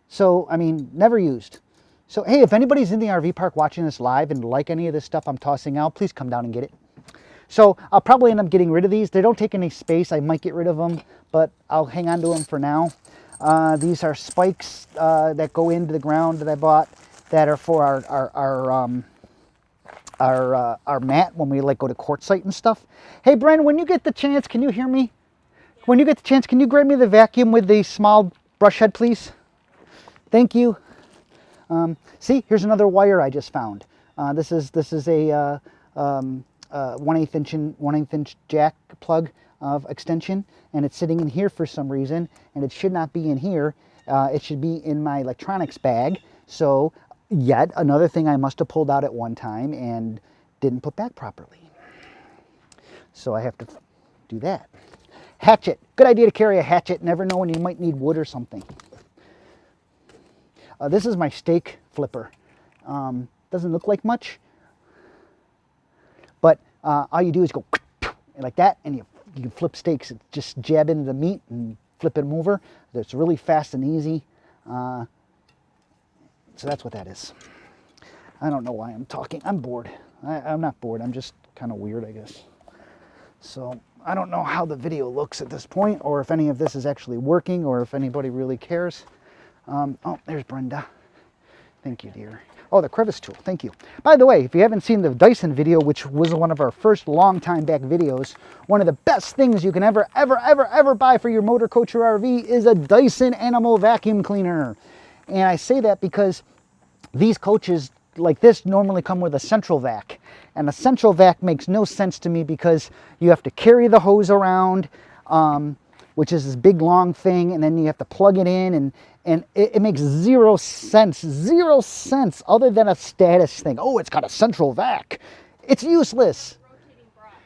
A: So, I mean, never used. So, hey, if anybody's in the RV park watching this live and like any of this stuff I'm tossing out, please come down and get it. So, I'll probably end up getting rid of these. They don't take any space. I might get rid of them, but I'll hang on to them for now. These are spikes that go into the ground that I bought that are for our mat when we like go to quartzsite and stuff. Hey, Bren, when you get the chance, can you hear me? Yeah. When you get the chance, can you grab me the vacuum with the small brush head, please? Thank you. See, here's another wire I just found. This is a 1/8 inch jack plug of extension, and it's sitting in here for some reason, and it should not be in here. It should be in my electronics bag. So yet another thing I must have pulled out at one time and didn't put back properly. So I have to do that. Hatchet. Good idea to carry a hatchet. Never know when you might need wood or something. This is my steak flipper. Doesn't look like much, but all you do is go like that, and you can flip steaks. Just jab into the meat and flip them over. It's really fast and easy. So that's what that is. I don't know why I'm talking. I'm bored. I'm not bored. I'm just kind of weird, I guess. So I don't know how the video looks at this point, or if any of this is actually working, or if anybody really cares. Oh, there's Brenda. Thank you, dear. Oh, the crevice tool. Thank you. By the way, if you haven't seen the Dyson video, which was one of our first long time back videos, one of the best things you can ever buy for your motor coach or RV is a Dyson Animal Vacuum Cleaner. And I say that because these coaches like this normally come with a central vac. And a central vac makes no sense to me because you have to carry the hose around, which is this big long thing, and then you have to plug it in, and it makes zero sense other than a status thing. Oh, it's got a central vac. It's useless.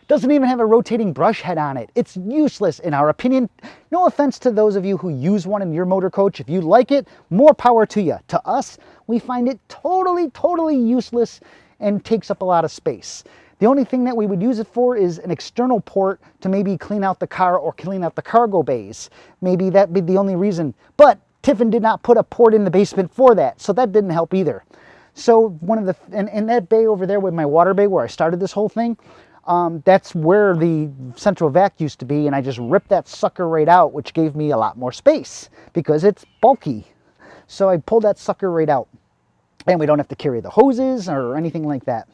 A: Doesn't even have a rotating brush head on it. It's useless in our opinion. No offense to those of you who use one in your motor coach. If you like it, more power to you. To us, we find it totally useless and takes up a lot of space. The only thing that we would use it for is an external port to maybe clean out the car or clean out the cargo bays. Maybe that'd be the only reason. But Tiffin did not put a port in the basement for that, so that didn't help either. So one of the, and that bay over there with my water bay where I started this whole thing, that's where the central vac used to be, and I just ripped that sucker right out, which gave me a lot more space because it's bulky. So I pulled that sucker right out, and we don't have to carry the hoses or anything like that.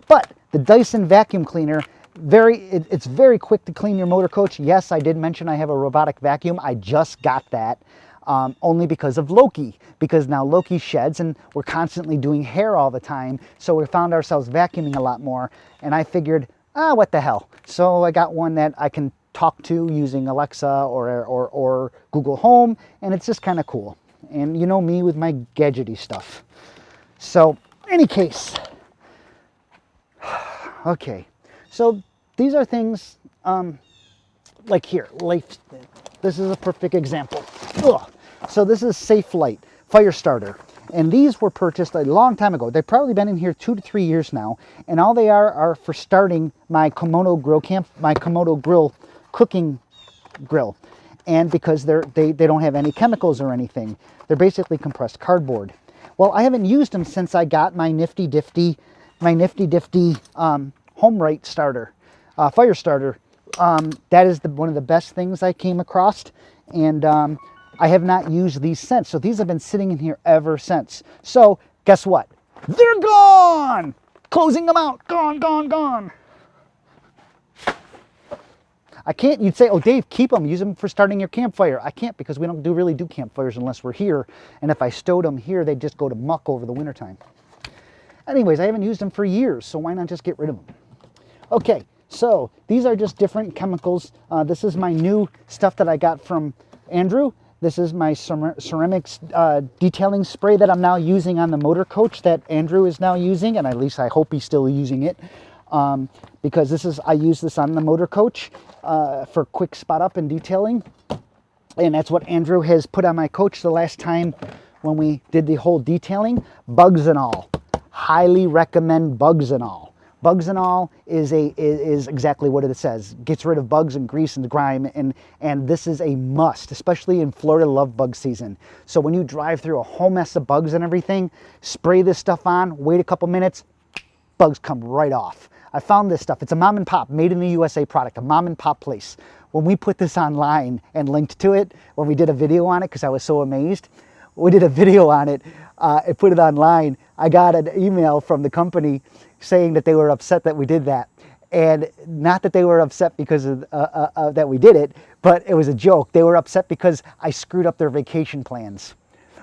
A: But the Dyson vacuum cleaner, it's very quick to clean your motor coach. Yes, I did mention I have a robotic vacuum. I just got that only because of Loki, because now Loki sheds and we're constantly doing hair all the time. So we found ourselves vacuuming a lot more, and I figured, what the hell? So I got one that I can talk to using Alexa or Google Home, and it's just kind of cool. And you know me with my gadgety stuff. So, any case, okay. So these are things like here. This is a perfect example. Ugh. So this is Safe Light fire starter. And these were purchased a long time ago. They've probably been in here 2 to 3 years now. And all they are for starting my Komodo grill cooking grill. And because they don't have any chemicals or anything. They're basically compressed cardboard. Well, I haven't used them since I got my nifty difty HomeRite starter, fire starter. That is one of the best things I came across. And I have not used these since. So these have been sitting in here ever since. So guess what? They're gone! Closing them out. Gone. I can't, you'd say, oh Dave, keep them, use them for starting your campfire. I can't because we don't really do campfires unless we're here. And if I stowed them here, they'd just go to muck over the wintertime. Anyways, I haven't used them for years, so why not just get rid of them? Okay, so these are just different chemicals. This is my new stuff that I got from Andrew. This is my ceramics detailing spray that I'm now using on the motor coach that Andrew is now using, and at least I hope he's still using it, because I use this on the motor coach for quick spot up and detailing. And that's what Andrew has put on my coach the last time when we did the whole detailing. Bugs and all. Highly recommend Bugs and all. Bugs and all is exactly what it says. Gets rid of bugs and grease and grime, and this is a must, especially in Florida love bug season. So when you drive through a whole mess of bugs and everything, spray this stuff on, wait a couple minutes, bugs come right off. I found this stuff. It's a mom and pop, made in the USA product, a mom and pop place. When we put this online and linked to it, when we did a video on it, because I was so amazed, we did a video on it and put it online. I got an email from the company saying that they were upset that we did that. And not that they were upset because of, that we did it, but it was a joke. They were upset because I screwed up their vacation plans.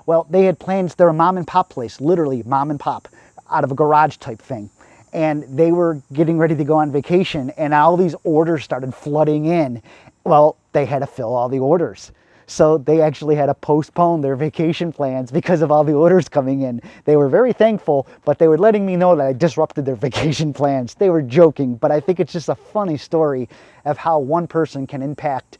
A: Well, they had plans, they're a mom and pop place, literally mom and pop, out of a garage type thing. And they were getting ready to go on vacation, and all these orders started flooding in. Well, they had to fill all the orders. So they actually had to postpone their vacation plans because of all the orders coming in. They were very thankful, but they were letting me know that I disrupted their vacation plans. They were joking, but I think it's just a funny story of how one person can impact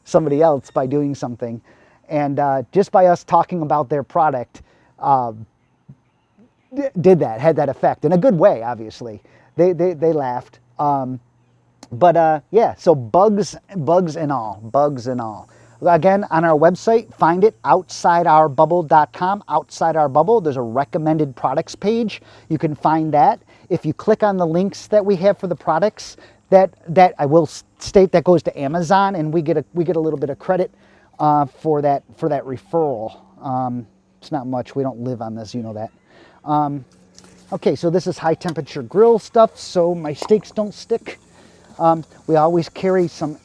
A: somebody else by doing something. And just by us talking about their product, had that effect in a good way. Obviously they laughed, yeah, so bugs and all. Again, on our website, find it, outsideourbubble.com. Outside Our Bubble, there's a recommended products page. You can find that. If you click on the links that we have for the products, that I will state that goes to Amazon, and we get a little bit of credit for that referral. It's not much. We don't live on this, you know that. Okay, so this is high temperature grill stuff, so my steaks don't stick. We always carry some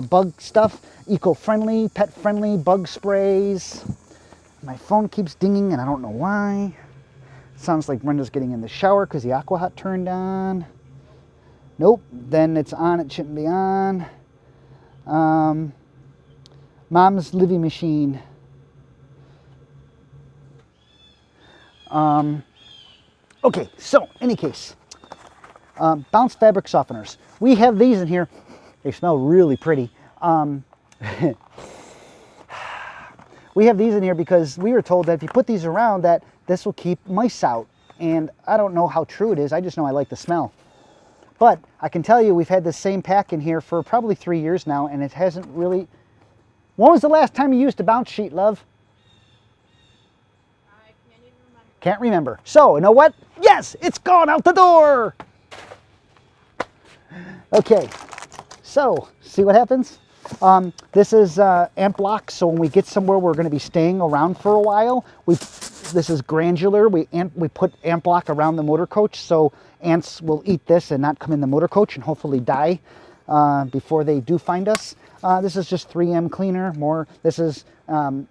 A: bug stuff, eco-friendly, pet-friendly bug sprays. My phone keeps dinging and I don't know why. Sounds like Brenda's getting in the shower because the aqua hot turned on. Nope, then it's on, it shouldn't be on. Mom's living machine. Okay, so any case, Bounce fabric softeners. We have these in here. They smell really pretty. We have these in here because we were told that if you put these around, that this will keep mice out. And I don't know how true it is. I just know I like the smell. But I can tell you we've had this same pack in here for probably 3 years now, and it hasn't really... When was the last time you used a bounce sheet, love?
B: I can't even remember.
A: Can't remember. So, you know what? Yes, it's gone out the door! Okay, so, see what happens? This is ant block, so when we get somewhere we're going to be staying around for a while, this is granular. We put ant block around the motor coach, so ants will eat this and not come in the motor coach and hopefully die before they do find us. This is just 3M cleaner. This is an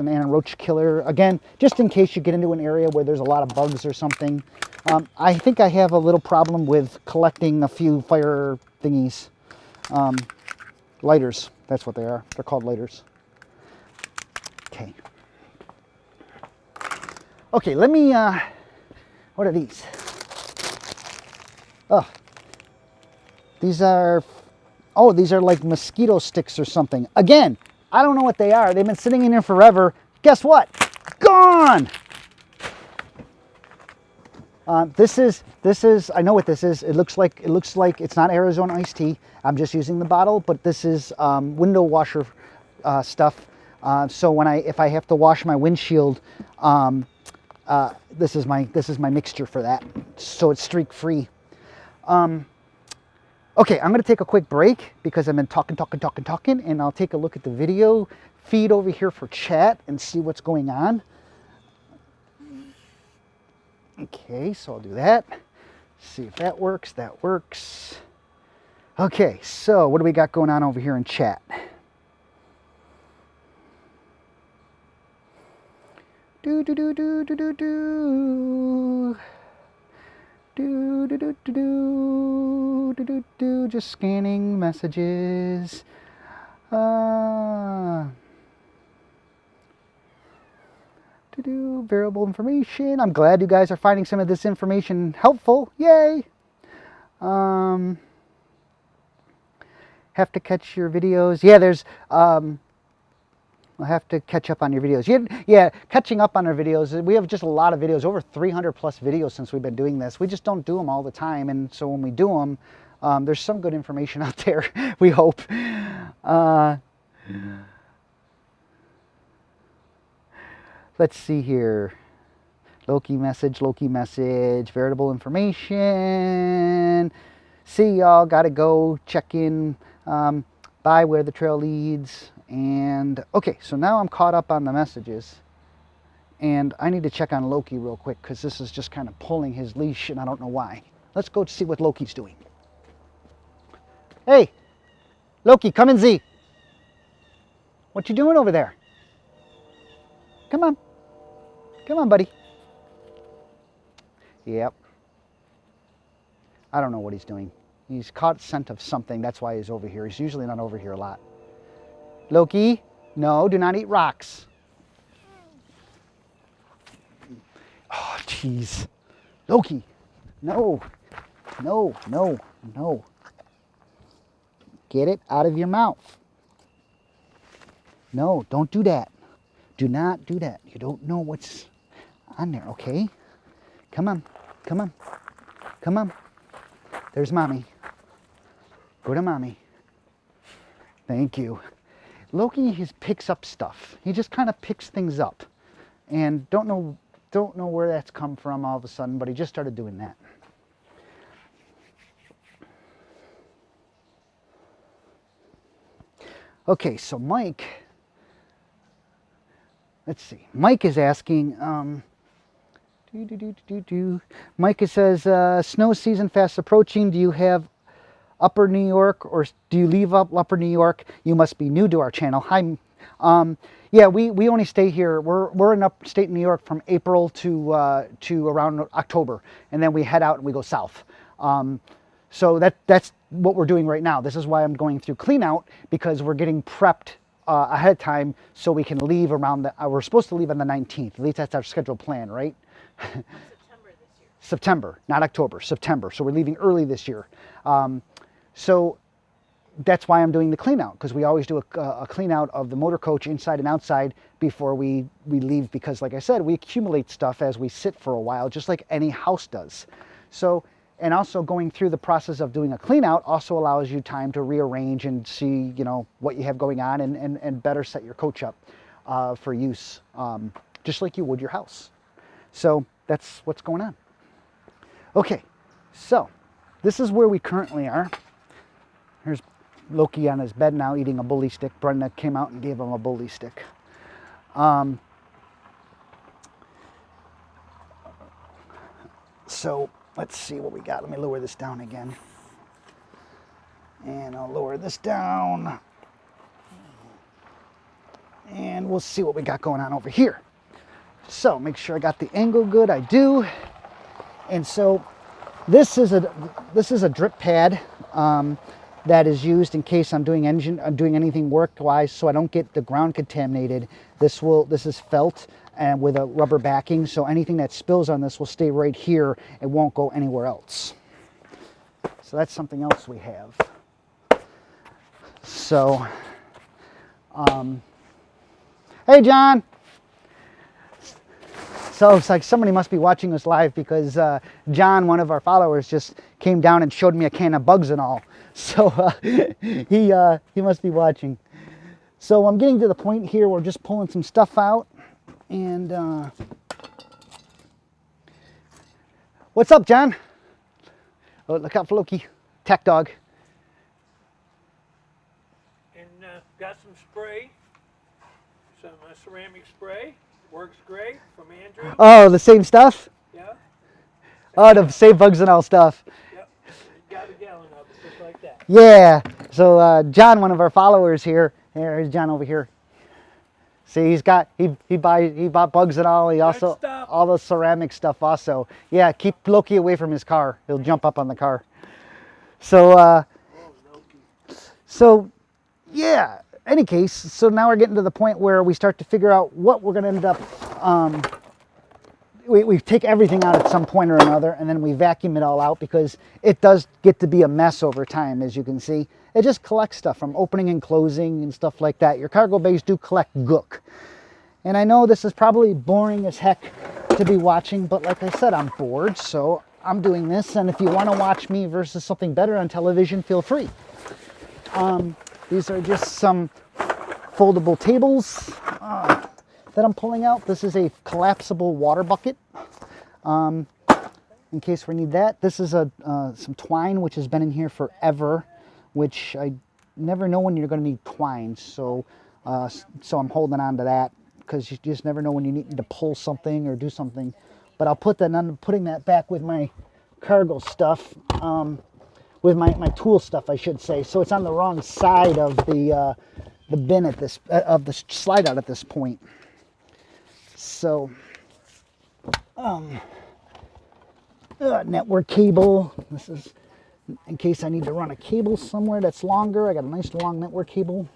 A: anti-roach killer. Again, just in case you get into an area where there's a lot of bugs or something. I think I have a little problem with collecting a few fire thingies. Lighters, that's what they are. They're called lighters. Okay. Okay, let me, what are these? Oh, these are like mosquito sticks or something. Again, I don't know what they are. They've been sitting in here forever. Guess what? Gone! This is, I know what this is. It looks like it's not Arizona iced tea. I'm just using the bottle, but this is window washer stuff. So if I have to wash my windshield, this is my mixture for that. So it's streak free. Okay, I'm gonna take a quick break because I've been talking, and I'll take a look at the video feed over here for chat and see what's going on. Okay, so I'll do that. See if that works. That works. Okay, so what do we got going on over here in chat? Do do do do do do do. Do do do do do do do do. Just scanning messages. Variable information. I'm glad you guys are finding some of this information helpful. Yay! Have to catch your videos. Yeah, there's I'll have to catch up on your videos. Yeah, catching up on our videos. We have just a lot of videos, over 300 plus videos since we've been doing this. We just don't do them all the time, and so when we do them, there's some good information out there, we hope. Let's see here. Loki message, veritable information. See y'all, gotta go check in by where the trail leads. And okay, so now I'm caught up on the messages. And I need to check on Loki real quick because this is just kind of pulling his leash and I don't know why. Let's go see what Loki's doing. Hey, Loki, come and see. What you doing over there? Come on. Come on, buddy. Yep. I don't know what he's doing. He's caught scent of something. That's why he's over here. He's usually not over here a lot. Loki, no, do not eat rocks. Oh, jeez. Loki, no, no, no, no. Get it out of your mouth. No, don't do that. Do not do that. You don't know what's on there, okay? Come on, come on, come on. There's mommy. Go to mommy. Thank you. Loki picks up stuff. He just kind of picks things up. And don't know where that's come from all of a sudden, but he just started doing that. Okay, so Mike, let's see. Mike is asking, Mike says, snow season fast approaching. Do you have Upper New York or do you leave up Upper New York? You must be new to our channel. Hi. Yeah, we only stay here. We're in upstate New York from April to around October, and then we head out and we go south. So that's what we're doing right now. This is why I'm going through clean out, because we're getting prepped ahead of time so we can leave around the. We're supposed to leave on the 19th. At least that's our scheduled plan, right?
B: September this year.
A: September, not October. September. So we're leaving early this year. So that's why I'm doing the clean out, because we always do a clean out of the motor coach inside and outside before we leave, because like I said, we accumulate stuff as we sit for a while, just like any house does. So, and also going through the process of doing a clean out also allows you time to rearrange and see, you know, what you have going on and better set your coach up for use, just like you would your house. So that's what's going on. Okay, so this is where we currently are. Here's Loki on his bed now eating a bully stick. Brenda came out and gave him a bully stick. So let's see what we got. Let me lower this down again. And I'll lower this down. And we'll see what we got going on over here. So make sure I got the angle good. I do. And so this is a drip pad that is used in case I'm doing anything work-wise, so I don't get the ground contaminated. This is felt and with a rubber backing, so anything that spills on this will stay right here. It won't go anywhere else. So that's something else we have. So, hey John. So it's like somebody must be watching us live, because John, one of our followers, just came down and showed me a can of bugs and all. So he must be watching. So I'm getting to the point here where we're just pulling some stuff out. And what's up, John? Oh, look out for Loki, tech dog.
C: And got some spray, some ceramic spray. Works great from Andrew.
A: Oh, the same stuff?
C: Yeah.
A: Oh, the same bugs and all stuff.
C: Yep. Got a gallon of it, just like that.
A: Yeah. So John, one of our followers here. Here's John over here. See, he bought bugs and all. He also all the ceramic stuff also. Yeah, keep Loki away from his car. He'll jump up on the car. So yeah. any case, so now we're getting to the point where we start to figure out what we're going to end up, we take everything out at some point or another, and then we vacuum it all out because it does get to be a mess over time, as you can see. It just collects stuff from opening and closing and stuff like that. Your cargo bays do collect gook. And I know this is probably boring as heck to be watching, but like I said, I'm bored, so I'm doing this. And if you want to watch me versus something better on television, feel free. These are just some foldable tables that I'm pulling out. This is a collapsible water bucket in case we need that. This is some twine, which has been in here forever, which I never know when you're going to need twine. So I'm holding on to that because you just never know when you need to pull something or do something. But I'll put that, I'm putting that back with my cargo stuff, with my tool stuff, I should say. So it's on the wrong side of the bin at this, of the slide out at this point. So, network cable. This is in case I need to run a cable somewhere that's longer. I got a nice long network cable.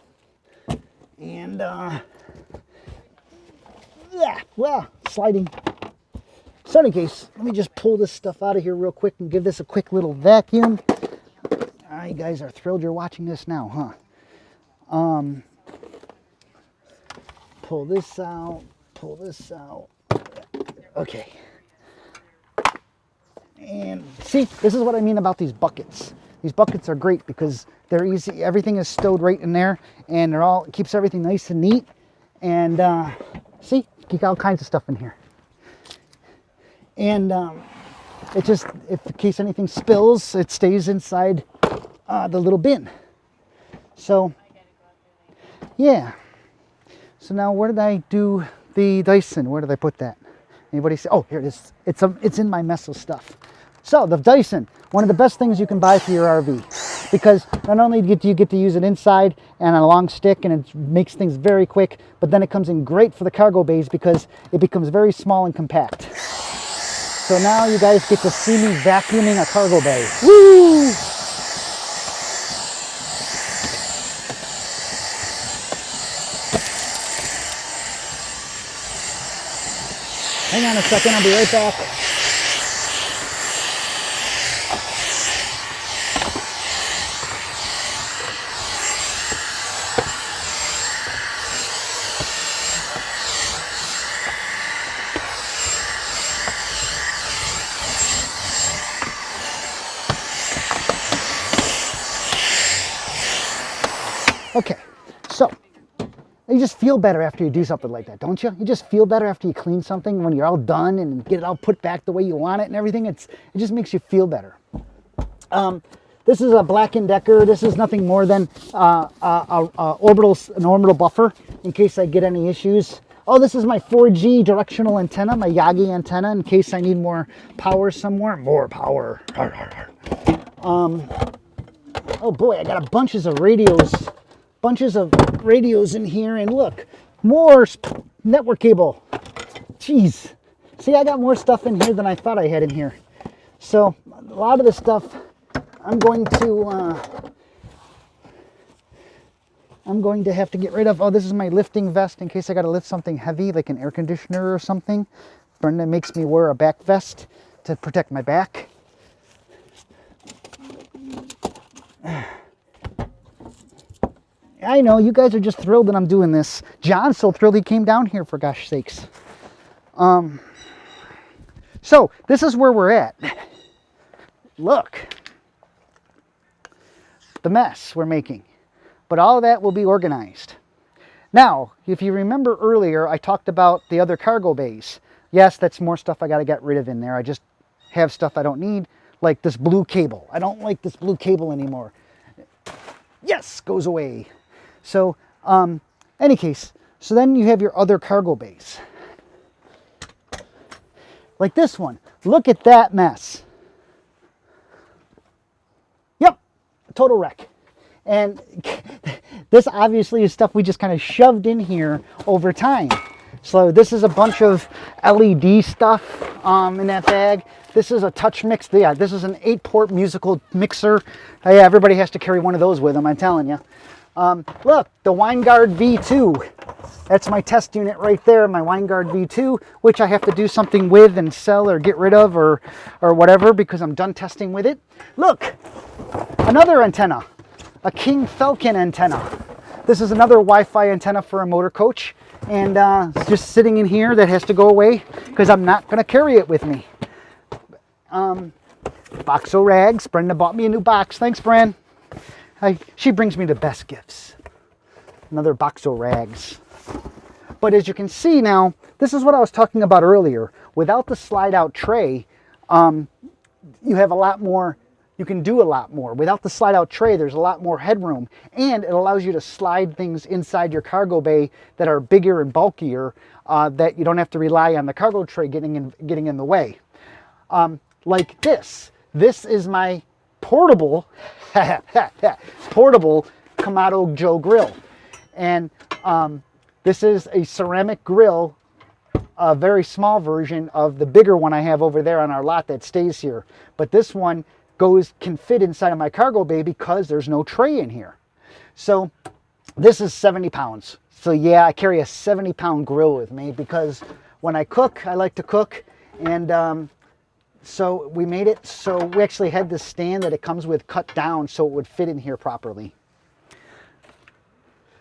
A: And, well, sliding. So in any case, let me just pull this stuff out of here real quick and give this a quick little vacuum. You guys are thrilled you're watching this now, huh? Pull this out, pull this out. Okay. And see, this is what I mean about these buckets. These buckets are great because they're easy. Everything is stowed right in there, and they're all, it keeps everything nice and neat. And see, you got all kinds of stuff in here. And it just, if in case anything spills, it stays inside the little bin. So, yeah. So now, where did I do the Dyson? Where did I put that? Anybody see? Oh, here it is. It's in my mess of stuff. So the Dyson, one of the best things you can buy for your RV, because not only do you get to use it inside and on a long stick, and it makes things very quick, but then it comes in great for the cargo bays because it becomes very small and compact. So now you guys get to see me vacuuming a cargo bay. Woo! Hang on a second, I'll be right back. Okay, so you just feel better after you do something like that, don't you? You just feel better after you clean something when you're all done and get it all put back the way you want it and everything. It just makes you feel better. This is a Black & Decker. This is nothing more than an orbital buffer in case I get any issues. Oh, this is my 4G directional antenna, my Yagi antenna, in case I need more power somewhere. More power. Oh boy, I got bunches of radios in here, and look, more network cable. Jeez. See, I got more stuff in here than I thought I had in here. So a lot of the stuff I'm going to have to get rid of. Oh, this is my lifting vest in case I got to lift something heavy like an air conditioner or something. Brenda makes me wear a back vest to protect my back. I know, you guys are just thrilled that I'm doing this. John's so thrilled he came down here, for gosh sakes. So, this is where we're at. Look. The mess we're making. But all of that will be organized. Now, if you remember earlier, I talked about the other cargo bays. Yes, that's more stuff I got to get rid of in there. I just have stuff I don't need, like this blue cable. I don't like this blue cable anymore. Yes, goes away. So, any case, so then you have your other cargo bays. Like this one. Look at that mess. Yep, total wreck. And this obviously is stuff we just kind of shoved in here over time. So this is a bunch of LED stuff in that bag. This is a touch mix. Yeah, this is an 8-port musical mixer. Yeah, everybody has to carry one of those with them, I'm telling you. Look, the Winegard V2. That's my test unit right there, my Winegard V2, which I have to do something with and sell or get rid of or whatever because I'm done testing with it. Look, another antenna, a King Falcon antenna. This is another Wi-Fi antenna for a motor coach, and it's just sitting in here. That has to go away because I'm not going to carry it with me. Box of rags. Brenda bought me a new box. Thanks, Bran. She brings me the best gifts. Another box of rags. But as you can see now, this is what I was talking about earlier. Without the slide-out tray, you have a lot more. You can do a lot more. Without the slide-out tray, there's a lot more headroom, and it allows you to slide things inside your cargo bay that are bigger and bulkier, that you don't have to rely on the cargo tray getting in the way. Like this. This is my portable Kamado Joe grill, and this is a ceramic grill, a very small version of the bigger one I have over there on our lot that stays here. But this one can fit inside of my cargo bay because there's no tray in here. So this is 70 pounds. So yeah, I carry a 70-pound grill with me because when I cook, I like to cook, and so we made it so we actually had this stand that it comes with cut down so it would fit in here properly.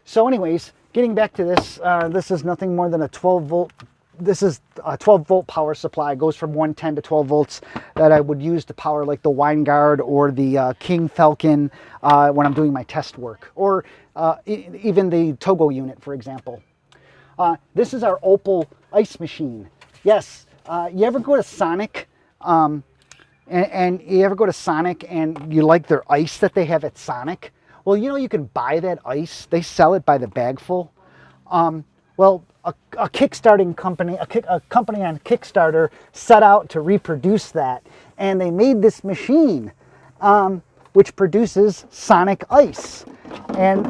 A: So anyways, getting back to this, this is nothing more than a 12-volt. This is a 12-volt power supply. It goes from 110 to 12 volts that I would use to power like the Winegard or the King Falcon when I'm doing my test work, or even the Togo unit, for example. This is our Opal ice machine. Yes, you ever go to Sonic? And you ever go to Sonic and you like their ice that they have at Sonic? Well, you know, you can buy that ice. They sell it by the bagful. Well, a Kickstarting company, a company on Kickstarter set out to reproduce that. And they made this machine, which produces Sonic ice. And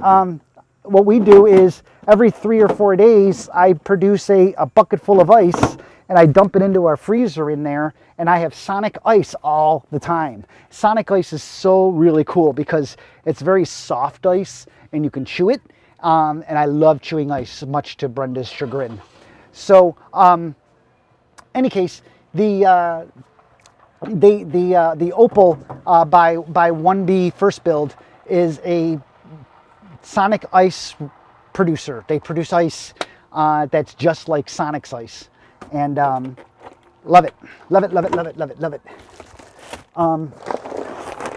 A: what we do is every 3 or 4 days, I produce a bucket full of ice, and I dump it into our freezer in there, and I have Sonic ice all the time. Sonic ice is so really cool because it's very soft ice and you can chew it, and I love chewing ice, much to Brenda's chagrin. So any case, the Opal by 1B First Build is a Sonic ice producer. They produce ice that's just like Sonic's ice. And love it, love it, love it, love it, love it, love it.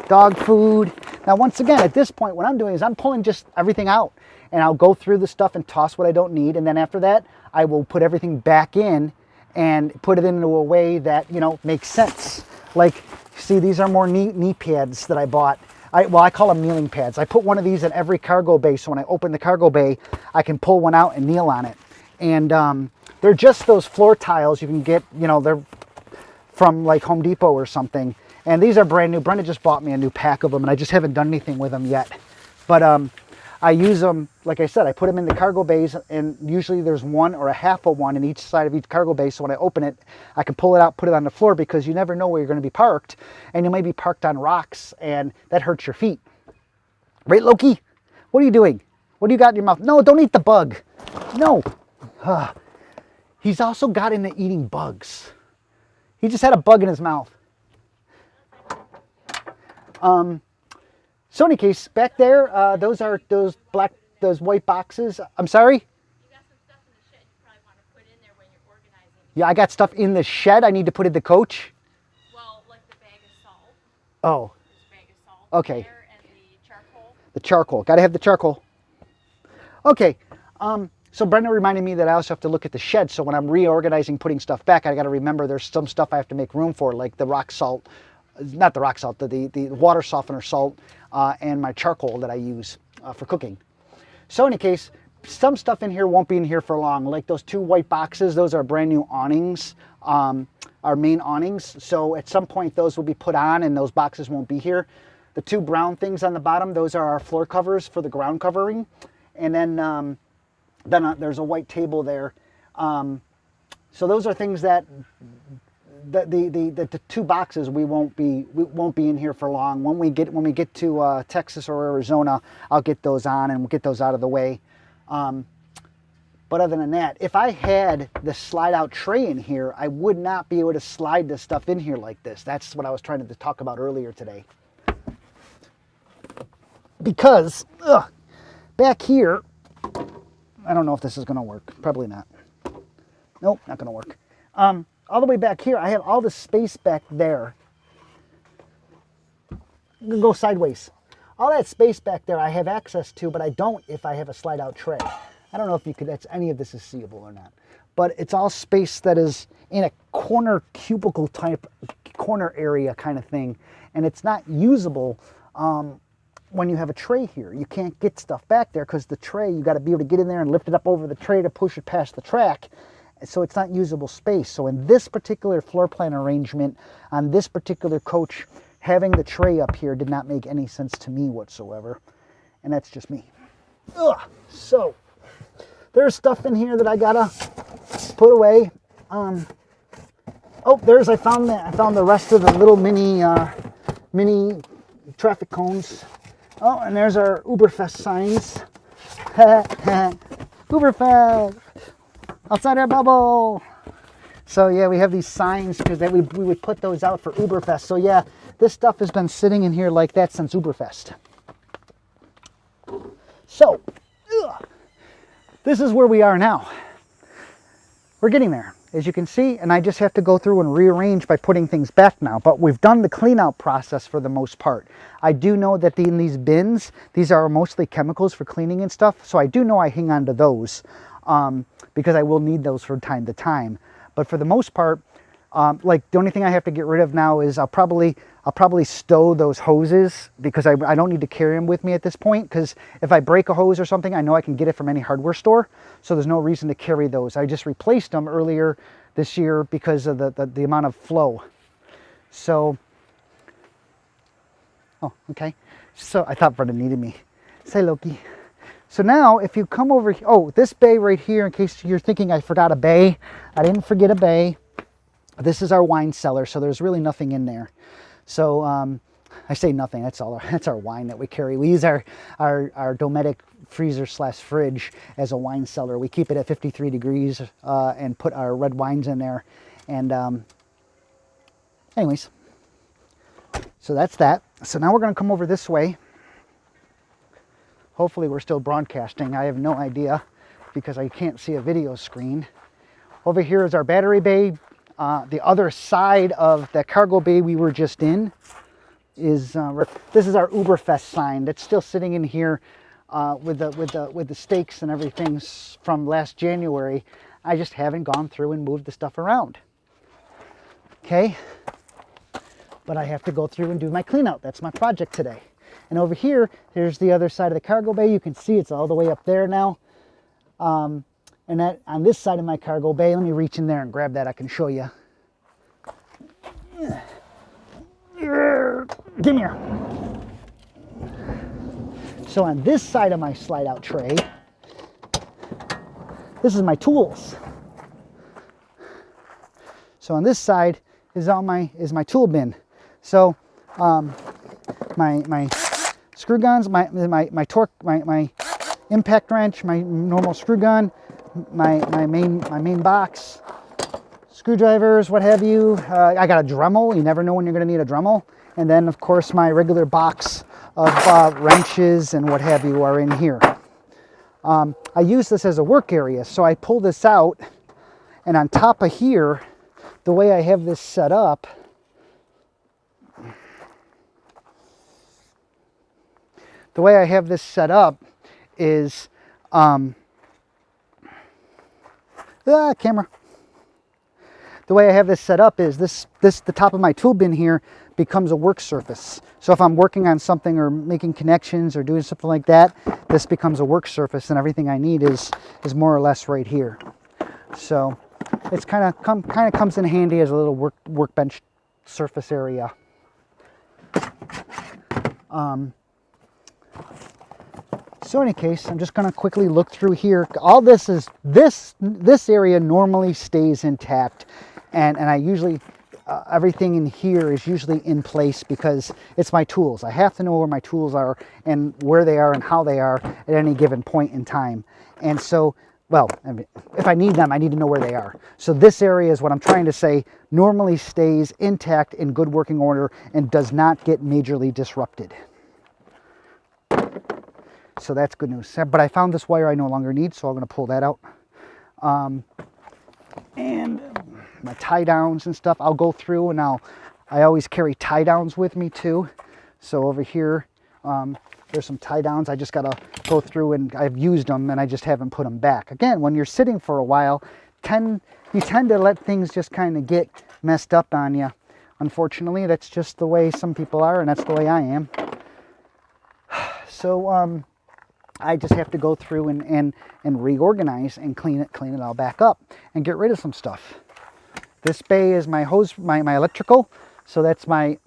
A: Dog food. Now, once again, at this point, what I'm doing is I'm pulling just everything out, and I'll go through the stuff and toss what I don't need, and then after that, I will put everything back in and put it into a way that, you know, makes sense. Like, see, these are more knee pads that I bought. I call them kneeling pads. I put one of these in every cargo bay, so when I open the cargo bay, I can pull one out and kneel on it. And they're just those floor tiles you can get, you know, they're from like Home Depot or something. And these are brand new. Brenda just bought me a new pack of them, and I just haven't done anything with them yet. But I use them, like I said, I put them in the cargo bays, and usually there's one or a half of one in each side of each cargo bay. So when I open it, I can pull it out, put it on the floor, because you never know where you're going to be parked. And you may be parked on rocks, and that hurts your feet. Right, Loki? What are you doing? What do you got in your mouth? No, don't eat the bug. No. He's also got into eating bugs. He just had a bug in his mouth. So in any case, back there, those are those white boxes. I'm sorry?
B: You got some stuff in the shed you probably want to put in there when you're organizing.
A: Yeah, I got stuff in the shed I need to put in the coach.
B: Well, like the bag of salt.
A: Oh.
B: There's a bag of salt
A: Okay.
B: there, and the charcoal.
A: The charcoal. Got to have the charcoal. Okay. So Brenda reminded me that I also have to look at the shed. So when I'm reorganizing, putting stuff back, I got to remember there's some stuff I have to make room for, like the rock salt, not the rock salt, the water softener salt, and my charcoal that I use for cooking. So in any case, some stuff in here won't be in here for long. Like those 2 white boxes, those are brand new awnings, our main awnings. So at some point those will be put on and those boxes won't be here. The 2 brown things on the bottom, those are our floor covers for the ground covering. And then there's a white table there. So those are things that the two boxes we won't be in here for long. When we get to Texas or Arizona, I'll get those on and we'll get those out of the way. But other than that, if I had the slide out tray in here, I would not be able to slide this stuff in here like this. That's what I was trying to talk about earlier today. Because back here, I don't know if this is going to work. Probably not. Nope, not going to work. All the way back here, I have all the space back there. I'm going to go sideways. All that space back there I have access to, but I don't if I have a slide out tray. I don't know if any of this is seeable or not, but it's all space that is in a corner cubicle type corner area kind of thing, and it's not usable when you have a tray here. You can't get stuff back there because the tray, you got to be able to get in there and lift it up over the tray to push it past the track, so it's not usable space. So in this particular floor plan arrangement, on this particular coach, having the tray up here did not make any sense to me whatsoever, and that's just me. So there's stuff in here that I gotta put away. I found the rest of the little mini traffic cones. Oh, and there's our Uberfest signs. Uberfest, outside our bubble. So yeah, we have these signs because we would put those out for Uberfest. So yeah, this stuff has been sitting in here like that since Uberfest. So this is where we are now. We're getting there, as you can see, and I just have to go through and rearrange by putting things back now. But we've done the clean out process for the most part. I do know that in these bins, these are mostly chemicals for cleaning and stuff, so I do know I hang on to those because I will need those from time to time. But for the most part, like the only thing I have to get rid of now is I'll probably stow those hoses because I don't need to carry them with me at this point, because if I break a hose or something, I know I can get it from any hardware store, so there's no reason to carry those. I just replaced them earlier this year because of the amount of flow. So, oh, okay. So I thought Brenda needed me. Say, Loki. So now if you come over, oh, this bay right here, in case you're thinking I forgot a bay, I didn't forget a bay. This is our wine cellar, so there's really nothing in there. So I say nothing, that's our wine that we carry. We use our Dometic freezer / fridge as a wine cellar. We keep it at 53 degrees and put our red wines in there. And anyways, so that's that. So now we're going to come over this way. Hopefully we're still broadcasting. I have no idea because I can't see a video screen. Over here is our battery bay. The other side of the cargo bay we were just in is this is our Uberfest sign that's still sitting in here with the stakes and everything from last January. I just haven't gone through and moved the stuff around. Okay, but I have to go through and do my clean out. That's my project today. And over here, here's the other side of the cargo bay. You can see it's all the way up there now. And that on this side of my cargo bay, let me reach in there and grab that. I can show you. Give me here. So on this side of my slide out tray, this is my tools. So on this side is my tool bin. So my screw guns, my torque, my impact wrench, my normal screw gun, my main box, screwdrivers, what have you. I got a Dremel. You never know when you're going to need a Dremel. And then, of course, my regular box of wrenches and what have you are in here. I use this as a work area, so I pull this out, and on top of here, the way I have this set up, is camera. The way I have this set up is the top of my tool bin here becomes a work surface. So if I'm working on something or making connections or doing something like that, this becomes a work surface, and everything I need is more or less right here. So it's kind of comes in handy as a little workbench surface area. So in any case, I'm just going to quickly look through here. All this area normally stays intact, and I usually, everything in here is usually in place because it's my tools. I have to know where my tools are and where they are and how they are at any given point in time. And so, well, I mean, if I need them, I need to know where they are. So this area is what I'm trying to say, normally stays intact, in good working order, and does not get majorly disrupted. So that's good news. But I found this wire I no longer need, so I'm going to pull that out. And my tie downs and stuff, I'll go through, and I always carry tie downs with me too. So over here, there's some tie downs. I just got to go through, and I've used them and I just haven't put them back. Again, when you're sitting for a while, you tend to let things just kind of get messed up on you. Unfortunately, that's just the way some people are, and that's the way I am. So I just have to go through and reorganize and clean it all back up and get rid of some stuff. This bay is my hose, my electrical. So that's my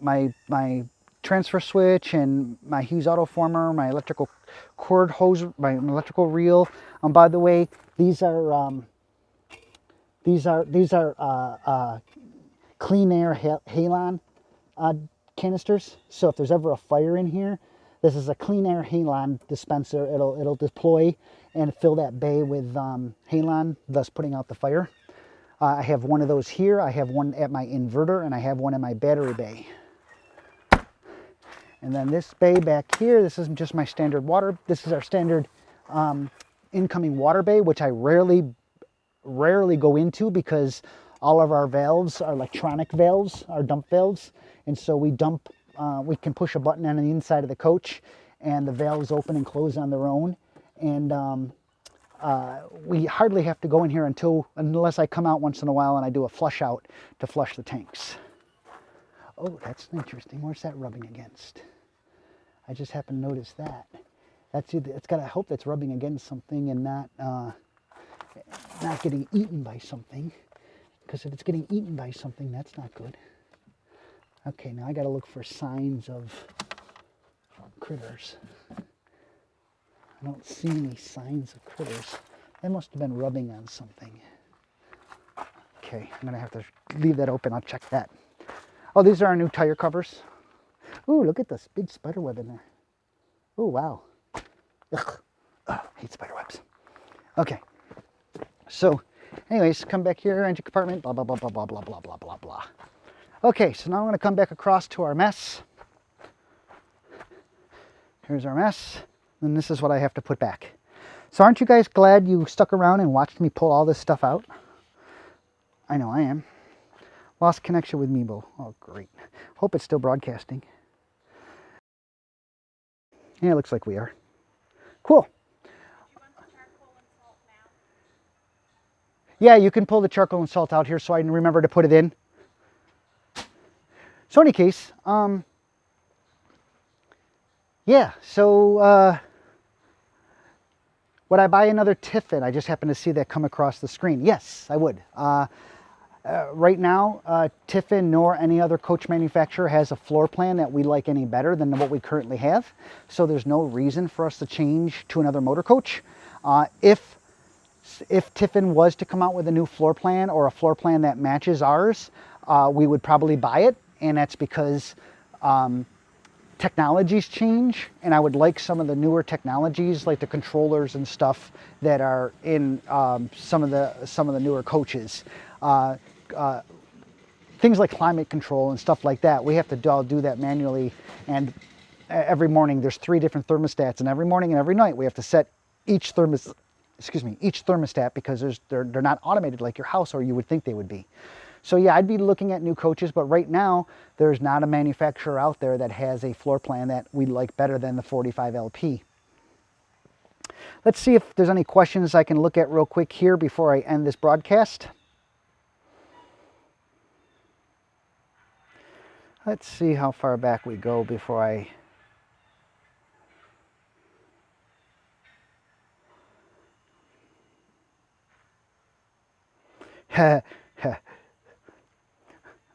A: transfer switch and my Hughes autoformer, my electrical cord hose, my electrical reel. By the way, these are clean air halon canisters. So if there's ever a fire in here, this is a clean air halon dispenser. It'll deploy and fill that bay with halon, thus putting out the fire. I have one of those here. I have one at my inverter, and I have one in my battery bay. And then this bay back here, this isn't just my standard water. This is our standard incoming water bay, which I rarely go into because all of our valves are electronic valves, our dump valves. And so we dump, we can push a button on the inside of the coach and the valves open and close on their own. And we hardly have to go in here unless I come out once in a while and I do a flush out to flush the tanks. Oh, that's interesting. Where's that rubbing against? I just happened to notice that. I hope that's rubbing against something and not getting eaten by something. Because if it's getting eaten by something, that's not good. Okay, now I got to look for signs of critters. I don't see any signs of critters. That must have been rubbing on something. Okay, I'm going to have to leave that open. I'll check that. Oh, these are our new tire covers. Ooh, look at this big spider web in there. Oh, wow. Ugh. Oh, I hate spider webs. Okay. So, anyways, come back here, engine compartment, blah, blah, blah, blah, blah, blah, blah, blah, blah, blah. Okay, so now I'm going to come back across to our mess. Here's our mess. And this is what I have to put back. So aren't you guys glad you stuck around and watched me pull all this stuff out? I know I am. Lost connection with Meebo. Oh, great. Hope it's still broadcasting. Yeah, it looks like we are. Cool. Yeah, you can pull the charcoal and salt out here so I can remember to put it in. So in any case, yeah, so would I buy another Tiffin? I just happened to see that come across the screen. Yes, I would. Right now, Tiffin nor any other coach manufacturer has a floor plan that we like any better than what we currently have. So there's no reason for us to change to another motor coach. If Tiffin was to come out with a new floor plan or a floor plan that matches ours, we would probably buy it. And that's because technologies change, and I would like some of the newer technologies, like the controllers and stuff that are in some of the newer coaches. Things like climate control and stuff like that. We have to all do that manually, and every morning there's 3 different thermostats, and every morning and every night we have to set each thermostat because they're not automated like your house, or you would think they would be. So yeah, I'd be looking at new coaches, but right now there's not a manufacturer out there that has a floor plan that we like better than the 45LP. Let's see if there's any questions I can look at real quick here before I end this broadcast. Let's see how far back we go before I...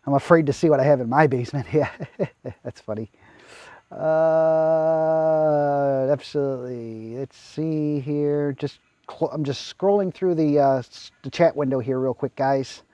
A: I'm afraid to see what I have in my basement. Yeah, that's funny. Absolutely. Let's see here. I'm just scrolling through the chat window here real quick, guys.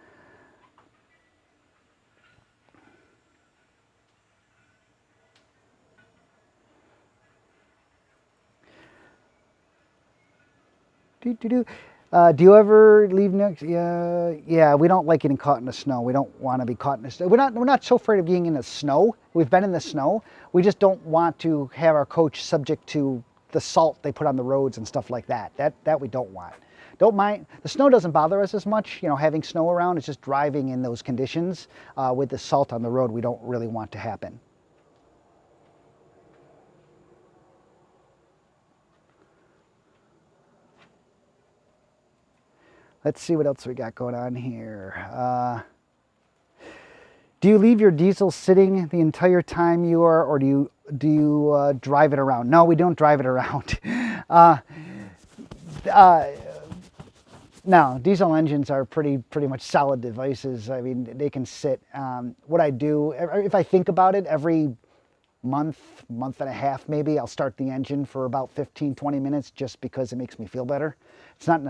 A: Do you ever leave next? Yeah. We don't like getting caught in the snow. We don't want to be caught in the snow. We're not so afraid of being in the snow. We've been in the snow. We just don't want to have our coach subject to the salt they put on the roads and stuff like that. That we don't want. Don't mind. The snow doesn't bother us as much. You know, having snow around. It's just driving in those conditions with the salt on the road. We don't really want to happen. Let's see what else we got going on here. Do you leave your diesel sitting the entire time you are, or do you drive it around? No, we don't drive it around. No, diesel engines are pretty much solid devices. I mean, they can sit. What I do, if I think about it, every month and a half maybe, I'll start the engine for about 15-20 minutes just because it makes me feel better. It's not a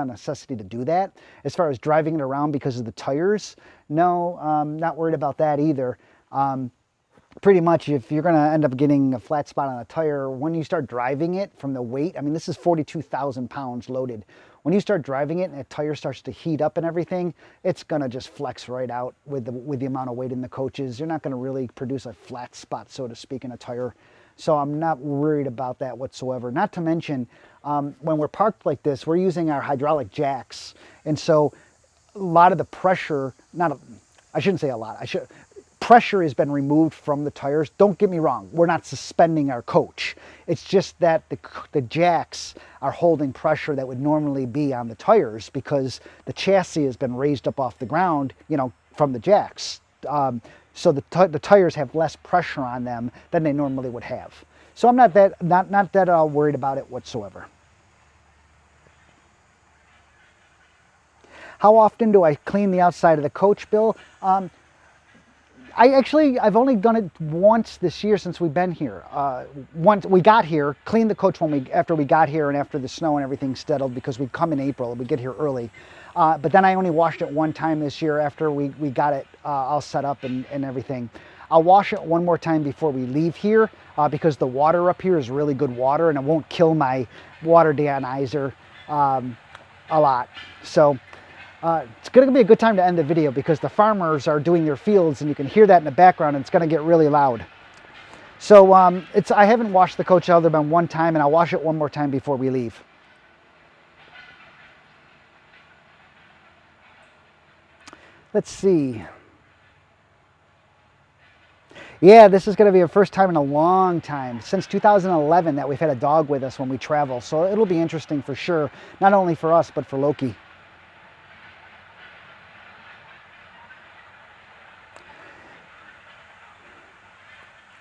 A: necessity to do that. As far as driving it around because of the tires, no, not worried about that either. Pretty much if you're going to end up getting a flat spot on a tire, when you start driving it from the weight, I mean, this is 42,000 pounds loaded. When you start driving it and the tire starts to heat up and everything, it's going to just flex right out with the amount of weight in the coaches. You're not going to really produce a flat spot, so to speak, in a tire. So I'm not worried about that whatsoever. Not to mention, when we're parked like this, we're using our hydraulic jacks. And so a lot of the pressure, I shouldn't say a lot, pressure has been removed from the tires. Don't get me wrong, we're not suspending our coach. It's just that the jacks are holding pressure that would normally be on the tires because the chassis has been raised up off the ground, you know, from the jacks. So the tires have less pressure on them than they normally would have. So I'm not that worried about it whatsoever. How often do I clean the outside of the coach, Bill? I've only done it once this year since we've been here. Once we got here, cleaned the coach after we got here and after the snow and everything settled because we'd come in April. We get here early. But then I only washed it one time this year after we got it all set up and everything. I'll wash it one more time before we leave here because the water up here is really good water and it won't kill my water deanizer a lot. So it's going to be a good time to end the video because the farmers are doing their fields and you can hear that in the background and it's going to get really loud. So I haven't washed the coach other than one time and I'll wash it one more time before we leave. Let's see. Yeah, this is going to be our first time in a long time, since 2011, that we've had a dog with us when we travel. So it'll be interesting for sure, not only for us, but for Loki.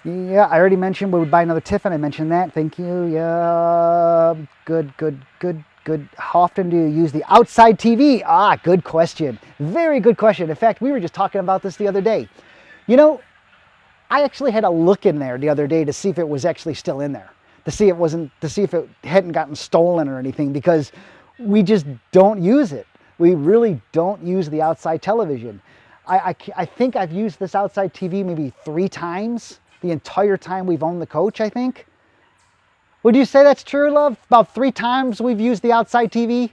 A: Yeah, I already mentioned we would buy another Tiffin. I mentioned that. Thank you. Yeah, good. How often do you use the outside TV? Ah, good question. Very good question. In fact, we were just talking about this the other day. You know, I actually had a look in there the other day to see if it was actually still in there, to see if it hadn't gotten stolen or anything, because we just don't use it. We really don't use the outside television. I think I've used this outside TV maybe 3 times the entire time we've owned the coach, I think. Would you say that's true, love? About 3 times we've used the outside TV?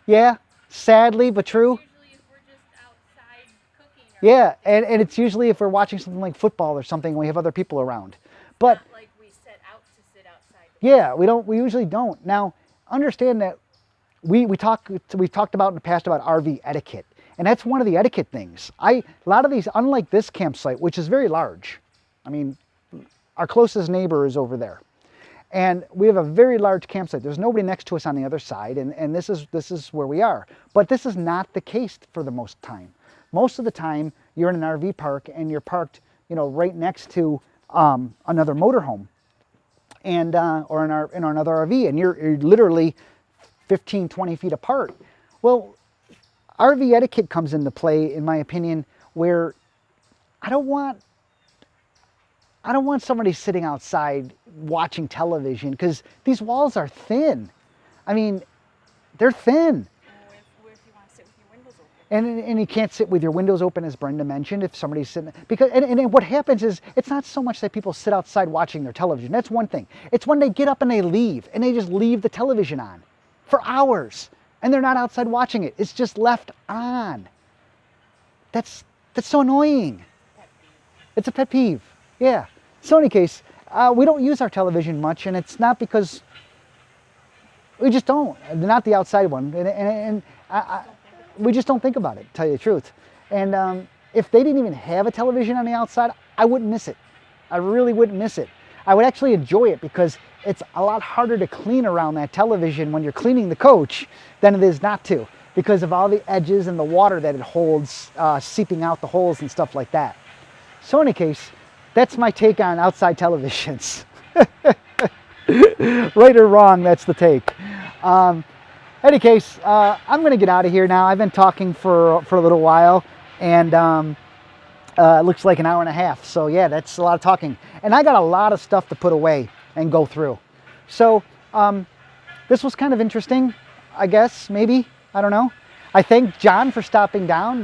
A: Yeah, sadly, but true.
B: Usually if we're just outside cooking.
A: Yeah, and it's usually if we're watching something like football or something and we have other people around. But
B: not like we set out to sit outside.
A: yeah, we usually don't. Now, understand that we've talked about in the past about RV etiquette. And that's one of the etiquette things. A lot of these, unlike this campsite, which is very large. I mean, our closest neighbor is over there. And we have a very large campsite. There's nobody next to us on the other side, and this is where we are. But this is not the case for the most time. Most of the time, you're in an RV park and you're parked, you know, right next to another motorhome, and or in another RV, and you're literally 15, 20 feet apart. Well, RV etiquette comes into play, in my opinion, where I don't want somebody sitting outside watching television because these walls are thin. I mean, they're thin.
B: Or if you want to sit with your windows open.
A: And you can't sit with your windows open, as Brenda mentioned, if somebody's sitting, because, and what happens is, it's not so much that people sit outside watching their television. That's one thing. It's when they get up and they leave, and they just leave the television on for hours, and they're not outside watching it. It's just left on. That's so annoying. It's a pet peeve. Yeah. So in any case, we don't use our television much, and it's not because we just don't. Not the outside one, and we just don't think about it, to tell you the truth. And if they didn't even have a television on the outside, I wouldn't miss it. I really wouldn't miss it. I would actually enjoy it because it's a lot harder to clean around that television when you're cleaning the coach than it is not to, because of all the edges and the water that it holds seeping out the holes and stuff like that. So in any case, that's my take on outside televisions. Right or wrong, that's the take. Any case, I'm going to get out of here now. I've been talking for a little while, and it looks like an hour and a half. So yeah, that's a lot of talking. And I got a lot of stuff to put away and go through. So this was kind of interesting, I guess, maybe. I don't know. I thank John for stopping down.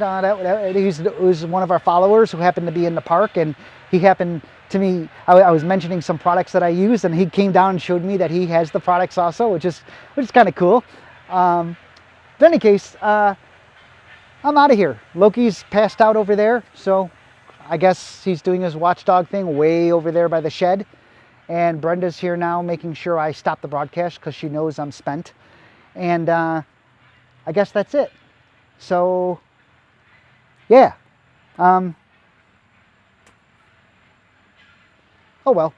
A: He was one of our followers who happened to be in the park, and he happened to me, I was mentioning some products that I use, and he came down and showed me that he has the products also, which is kind of cool. In any case, I'm out of here. Loki's passed out over there, so I guess he's doing his watchdog thing way over there by the shed. And Brenda's here now making sure I stop the broadcast because she knows I'm spent. And I guess that's it. So, yeah. Oh well.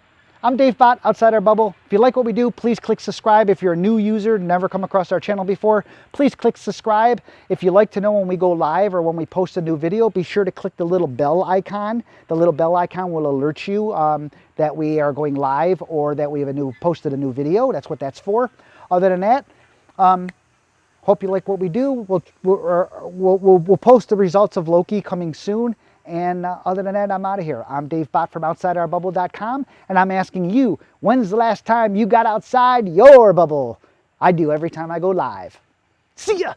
A: I'm Dave Bott, Outside Our Bubble. If you like what we do, please click subscribe. If you're a new user, never come across our channel before, please click subscribe. If you like to know when we go live or when we post a new video, be sure to click the little bell icon. The little bell icon will alert you that we are going live or that we have posted a new video. That's what that's for. Other than that, hope you like what we do. We'll post the results of Loki coming soon. And other than that, I'm out of here. I'm Dave Bott from OutsideOurBubble.com, and I'm asking you, when's the last time you got outside your bubble? I do every time I go live. See ya!